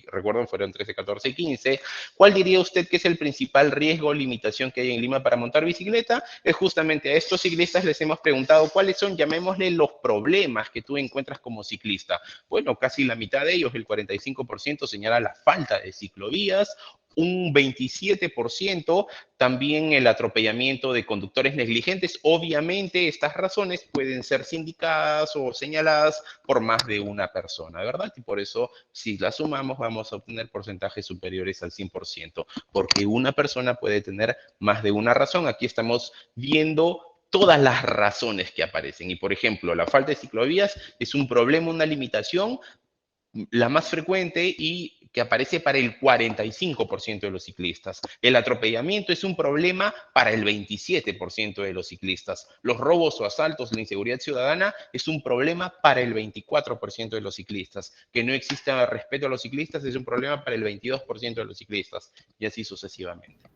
[SPEAKER 2] recuerden fueron 13, 14 y 15, ¿cuál diría usted que es el principal riesgo o limitación que hay en Lima para montar bicicleta? Es justamente a estos ciclistas les hemos preguntado cuáles son, llamémosle, los problemas que tú encuentras como ciclista. Bueno, casi la mitad de ellos, el 45%, señala la falta de ciclovías, un 27% también el atropellamiento de conductores negligentes. Obviamente estas razones pueden ser sindicadas o señaladas por más de una persona, ¿verdad? Y por eso si las sumamos vamos a obtener porcentajes superiores al 100%, porque una persona puede tener más de una razón. Aquí estamos viendo todas las razones que aparecen. Y por ejemplo, la falta de ciclovías es un problema, una limitación, la más frecuente y que aparece para el 45% de los ciclistas. El atropellamiento es un problema para el 27% de los ciclistas. Los robos o asaltos, la inseguridad ciudadana es un problema para el 24% de los ciclistas. Que no exista respeto a los ciclistas es un problema para el 22% de los ciclistas y así sucesivamente.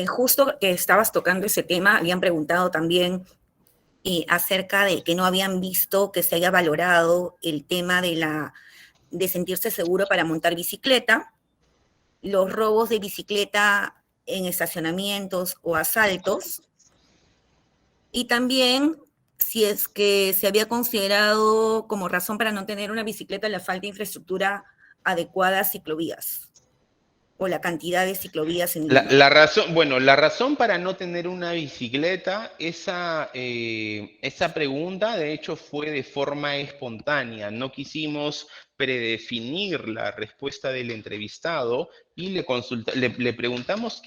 [SPEAKER 1] Justo que estabas tocando ese tema, habían preguntado también acerca de que no habían visto que se haya valorado el tema de sentirse seguro para montar bicicleta, los robos de bicicleta en estacionamientos o asaltos, y también si es que se había considerado como razón para no tener una bicicleta la falta de infraestructura adecuada a ciclovías. o la cantidad de ciclovías en
[SPEAKER 2] La,
[SPEAKER 1] Lima?
[SPEAKER 2] la razón, bueno, la razón para no tener una bicicleta, esa pregunta de hecho fue de forma espontánea. No quisimos predefinir la respuesta del entrevistado y le preguntamos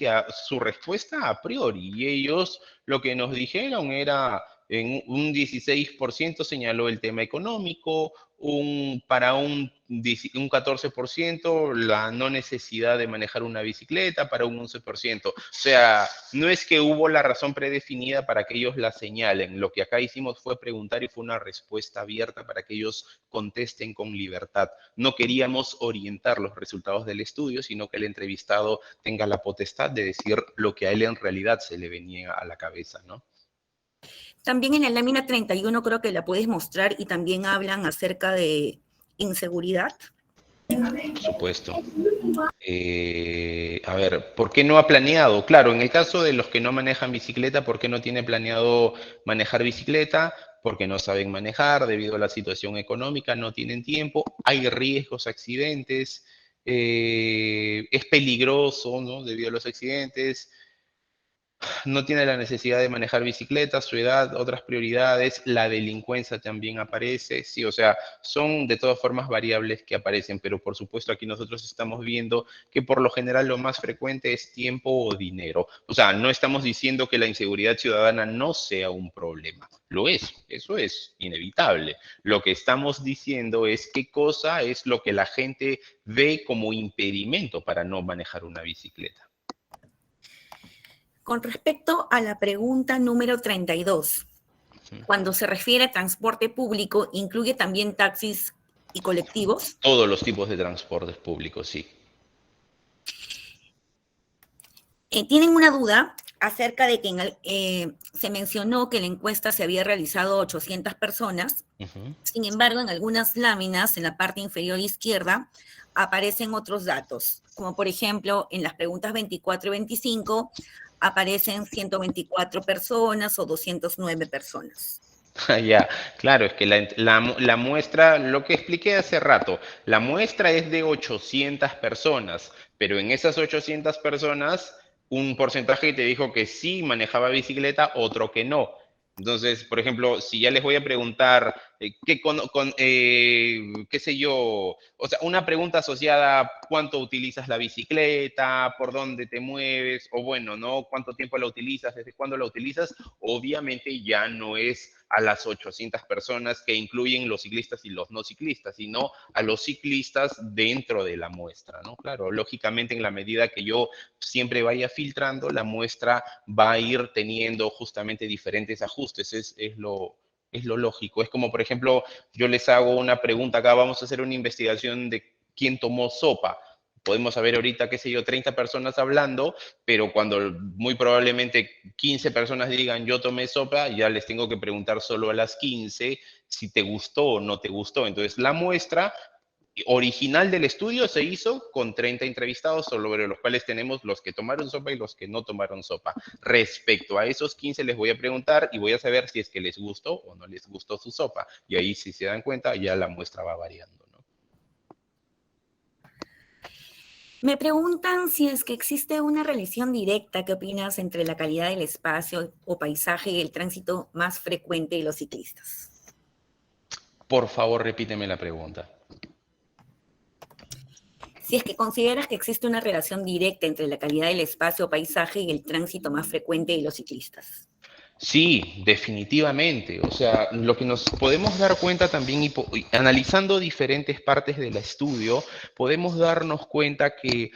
[SPEAKER 2] su respuesta a priori. Y ellos lo que nos dijeron era, en un 16% señaló el tema económico, para un 14% la no necesidad de manejar una bicicleta, para un 11%. O sea, no es que hubo la razón predefinida para que ellos la señalen. Lo que acá hicimos fue preguntar y fue una respuesta abierta para que ellos contesten con libertad. No queríamos orientar los resultados del estudio, sino que el entrevistado tenga la potestad de decir lo que a él en realidad se le venía a la cabeza, ¿no?
[SPEAKER 1] También en la lámina 31 creo que la puedes mostrar y también hablan acerca de inseguridad.
[SPEAKER 2] Por supuesto. A ver, ¿por qué no ha planeado? Claro, en el caso de los que no manejan bicicleta, ¿por qué no tiene planeado manejar bicicleta? Porque no saben manejar, debido a la situación económica, no tienen tiempo, hay riesgos, accidentes, es peligroso, ¿no? Debido a los accidentes, no tiene la necesidad de manejar bicicleta, su edad, otras prioridades, la delincuencia también aparece, sí, o sea, son de todas formas variables que aparecen, pero por supuesto aquí nosotros estamos viendo que por lo general lo más frecuente es tiempo o dinero. O sea, no estamos diciendo que la inseguridad ciudadana no sea un problema, lo es, eso es inevitable. Lo que estamos diciendo es qué cosa es lo que la gente ve como impedimento para no manejar una bicicleta.
[SPEAKER 1] Con respecto a la pregunta número 32, cuando se refiere a transporte público, ¿incluye también taxis y colectivos?
[SPEAKER 2] Todos los tipos de transportes públicos, sí.
[SPEAKER 1] Tienen una duda acerca de que se mencionó que la encuesta se había realizado a 800 personas. Sin embargo, en algunas láminas, en la parte inferior izquierda, aparecen otros datos, como por ejemplo, en las preguntas 24 y 25 aparecen 124 personas o 209 personas.
[SPEAKER 2] Ya, claro, es que la muestra, lo que expliqué hace rato, la muestra es de 800 personas, pero en esas 800 personas, un porcentaje te dijo que sí manejaba bicicleta, otro que no. Entonces, por ejemplo, si ya les voy a preguntar, qué sé yo, o sea, una pregunta asociada a cuánto utilizas la bicicleta, por dónde te mueves, o bueno, ¿no? ¿Cuánto tiempo la utilizas? ¿Desde cuándo la utilizas? Obviamente ya no es a las 800 personas que incluyen los ciclistas y los no ciclistas, sino a los ciclistas dentro de la muestra, ¿no? Claro, lógicamente en la medida que yo siempre vaya filtrando, la muestra va a ir teniendo justamente diferentes ajustes, es lo lógico. Es como, por ejemplo, yo les hago una pregunta acá, vamos a hacer una investigación de quién tomó sopa. Podemos saber ahorita, qué sé yo, 30 personas hablando, pero cuando muy probablemente 15 personas digan yo tomé sopa, ya les tengo que preguntar solo a las 15 si te gustó o no te gustó. Entonces, la muestra original del estudio se hizo con 30 entrevistados, sobre los cuales tenemos los que tomaron sopa y los que no tomaron sopa. Respecto a esos 15 les voy a preguntar y voy a saber si es que les gustó o no les gustó su sopa. Y ahí, si se dan cuenta, ya la muestra va variando, ¿no?
[SPEAKER 1] Me preguntan si es que existe una relación directa, ¿qué opinas?, entre la calidad del espacio o paisaje y el tránsito más frecuente de los ciclistas.
[SPEAKER 2] Por favor, repíteme la pregunta.
[SPEAKER 1] Si es que consideras que existe una relación directa entre la calidad del espacio o paisaje y el tránsito más frecuente de los ciclistas.
[SPEAKER 2] Sí, definitivamente. O sea, lo que nos podemos dar cuenta también, y analizando diferentes partes del estudio, podemos darnos cuenta que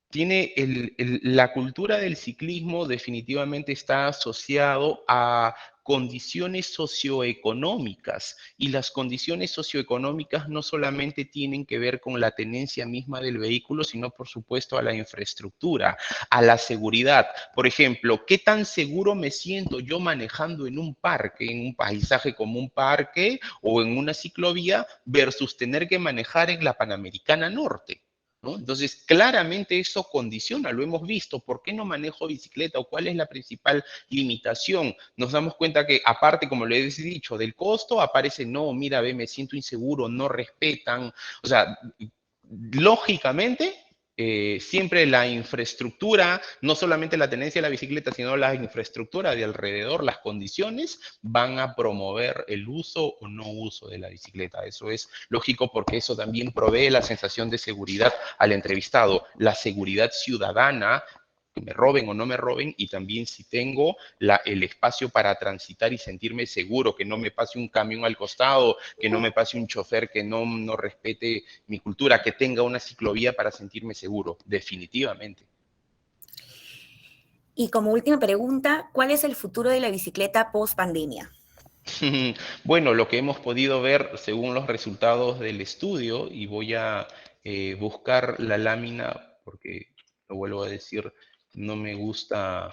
[SPEAKER 2] tiene la cultura del ciclismo definitivamente está asociado a condiciones socioeconómicas y las condiciones socioeconómicas no solamente tienen que ver con la tenencia misma del vehículo, sino por supuesto a la infraestructura, a la seguridad. Por ejemplo, ¿qué tan seguro me siento yo manejando en un parque, en un paisaje como un parque o en una ciclovía versus tener que manejar en la Panamericana Norte? ¿No? Entonces, claramente eso condiciona, lo hemos visto. ¿Por qué no manejo bicicleta o cuál es la principal limitación? Nos damos cuenta que, aparte, como le he dicho, del costo, aparece, no, mira, ve, me siento inseguro, no respetan. O sea, lógicamente, siempre la infraestructura, no solamente la tenencia de la bicicleta, sino la infraestructura de alrededor, las condiciones, van a promover el uso o no uso de la bicicleta. Eso es lógico porque eso también provee la sensación de seguridad al entrevistado. La seguridad ciudadana, que me roben o no me roben, y también si tengo el espacio para transitar y sentirme seguro, que no me pase un camión al costado, que no me pase un chofer que no respete mi cultura, que tenga una ciclovía para sentirme seguro, definitivamente.
[SPEAKER 1] Y como última pregunta, ¿cuál es el futuro de la bicicleta post pandemia?
[SPEAKER 2] Bueno, lo que hemos podido ver según los resultados del estudio, y voy a buscar la lámina porque, lo vuelvo a decir, no me gusta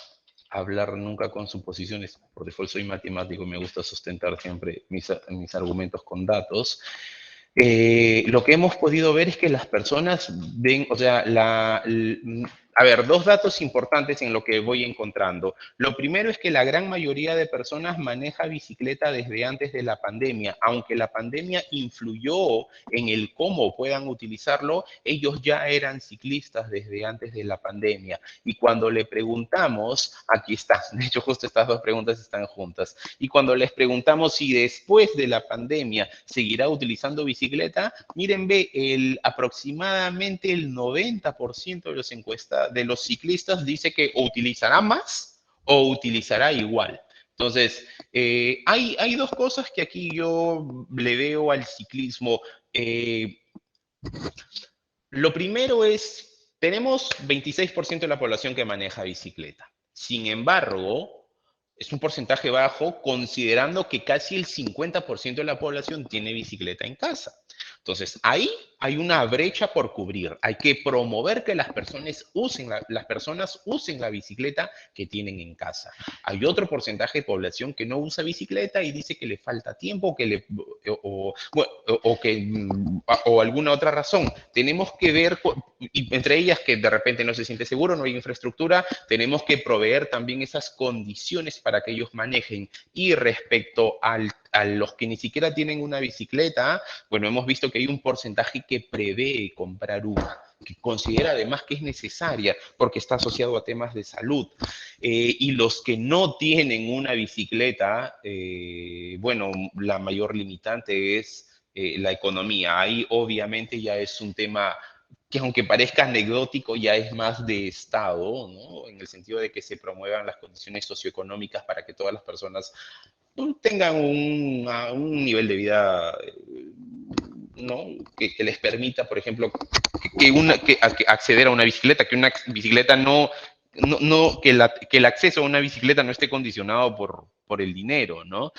[SPEAKER 2] hablar nunca con suposiciones, por default soy matemático y me gusta sustentar siempre mis argumentos con datos. Lo que hemos podido ver es que las personas ven, o sea, a ver, dos datos importantes en lo que voy encontrando. Lo primero es que la gran mayoría de personas maneja bicicleta desde antes de la pandemia. Aunque la pandemia influyó en el cómo puedan utilizarlo, ellos ya eran ciclistas desde antes de la pandemia. Y cuando le preguntamos, aquí está, de hecho justo estas dos preguntas están juntas, y cuando les preguntamos si después de la pandemia seguirá utilizando bicicleta, miren, aproximadamente el 90% de los encuestados, de los ciclistas dice que o utilizará más o utilizará igual. Entonces, hay dos cosas que aquí yo le veo al ciclismo. Lo primero es, tenemos 26% de la población que maneja bicicleta. Sin embargo, es un porcentaje bajo considerando que casi el 50% de la población tiene bicicleta en casa. Entonces, ahí hay una brecha por cubrir. Hay que promover que las personas usen la bicicleta que tienen en casa. Hay otro porcentaje de población que no usa bicicleta y dice que le falta tiempo o alguna otra razón. Tenemos que ver, y entre ellas que de repente no se siente seguro, no hay infraestructura, tenemos que proveer también esas condiciones para que ellos manejen. Y respecto a los que ni siquiera tienen una bicicleta, bueno, hemos visto que hay un porcentaje que prevé comprar una, que considera además que es necesaria porque está asociado a temas de salud. Y los que no tienen una bicicleta, bueno, la mayor limitante es la economía. Ahí obviamente ya es un tema que, aunque parezca anecdótico, ya es más de Estado, ¿no? En el sentido de que se promuevan las condiciones socioeconómicas para que todas las personas tengan un nivel de vida, ¿no? Que les permita, por ejemplo, que acceder a una bicicleta, que una bicicleta que el acceso a una bicicleta no esté condicionado por el dinero, ¿no?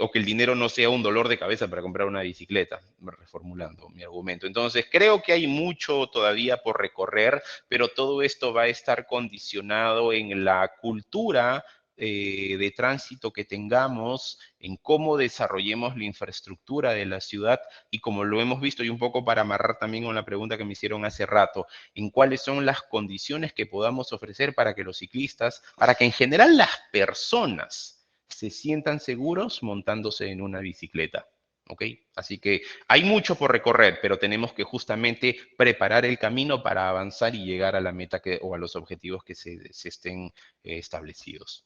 [SPEAKER 2] O que el dinero no sea un dolor de cabeza para comprar una bicicleta, reformulando mi argumento. Entonces, creo que hay mucho todavía por recorrer, pero todo esto va a estar condicionado en la cultura de tránsito que tengamos, en cómo desarrollemos la infraestructura de la ciudad y, como lo hemos visto, y un poco para amarrar también con la pregunta que me hicieron hace rato, en cuáles son las condiciones que podamos ofrecer para que los ciclistas, para que en general las personas se sientan seguros montándose en una bicicleta. ¿Ok? Así que hay mucho por recorrer, pero tenemos que justamente preparar el camino para avanzar y llegar a la meta o a los objetivos que se estén establecidos.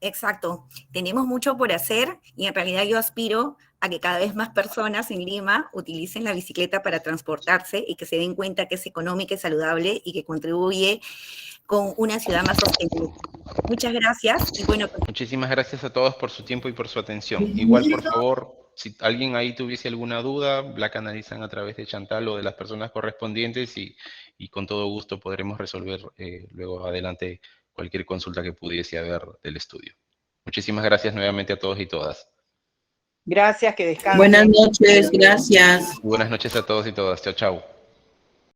[SPEAKER 1] Exacto, tenemos mucho por hacer y en realidad yo aspiro a que cada vez más personas en Lima utilicen la bicicleta para transportarse y que se den cuenta que es económica y saludable y que contribuye con una ciudad más sostenible. Muchas gracias y bueno.
[SPEAKER 2] Muchísimas gracias a todos por su tiempo y por su atención. Igual, por favor, si alguien ahí tuviese alguna duda, la canalizan a través de Chantal o de las personas correspondientes y con todo gusto podremos resolver luego adelante cualquier consulta que pudiese haber del estudio. Muchísimas gracias nuevamente a todos y todas.
[SPEAKER 3] Gracias, que descansen.
[SPEAKER 4] Buenas noches, gracias.
[SPEAKER 2] Buenas noches a todos y todas. Chao, chao.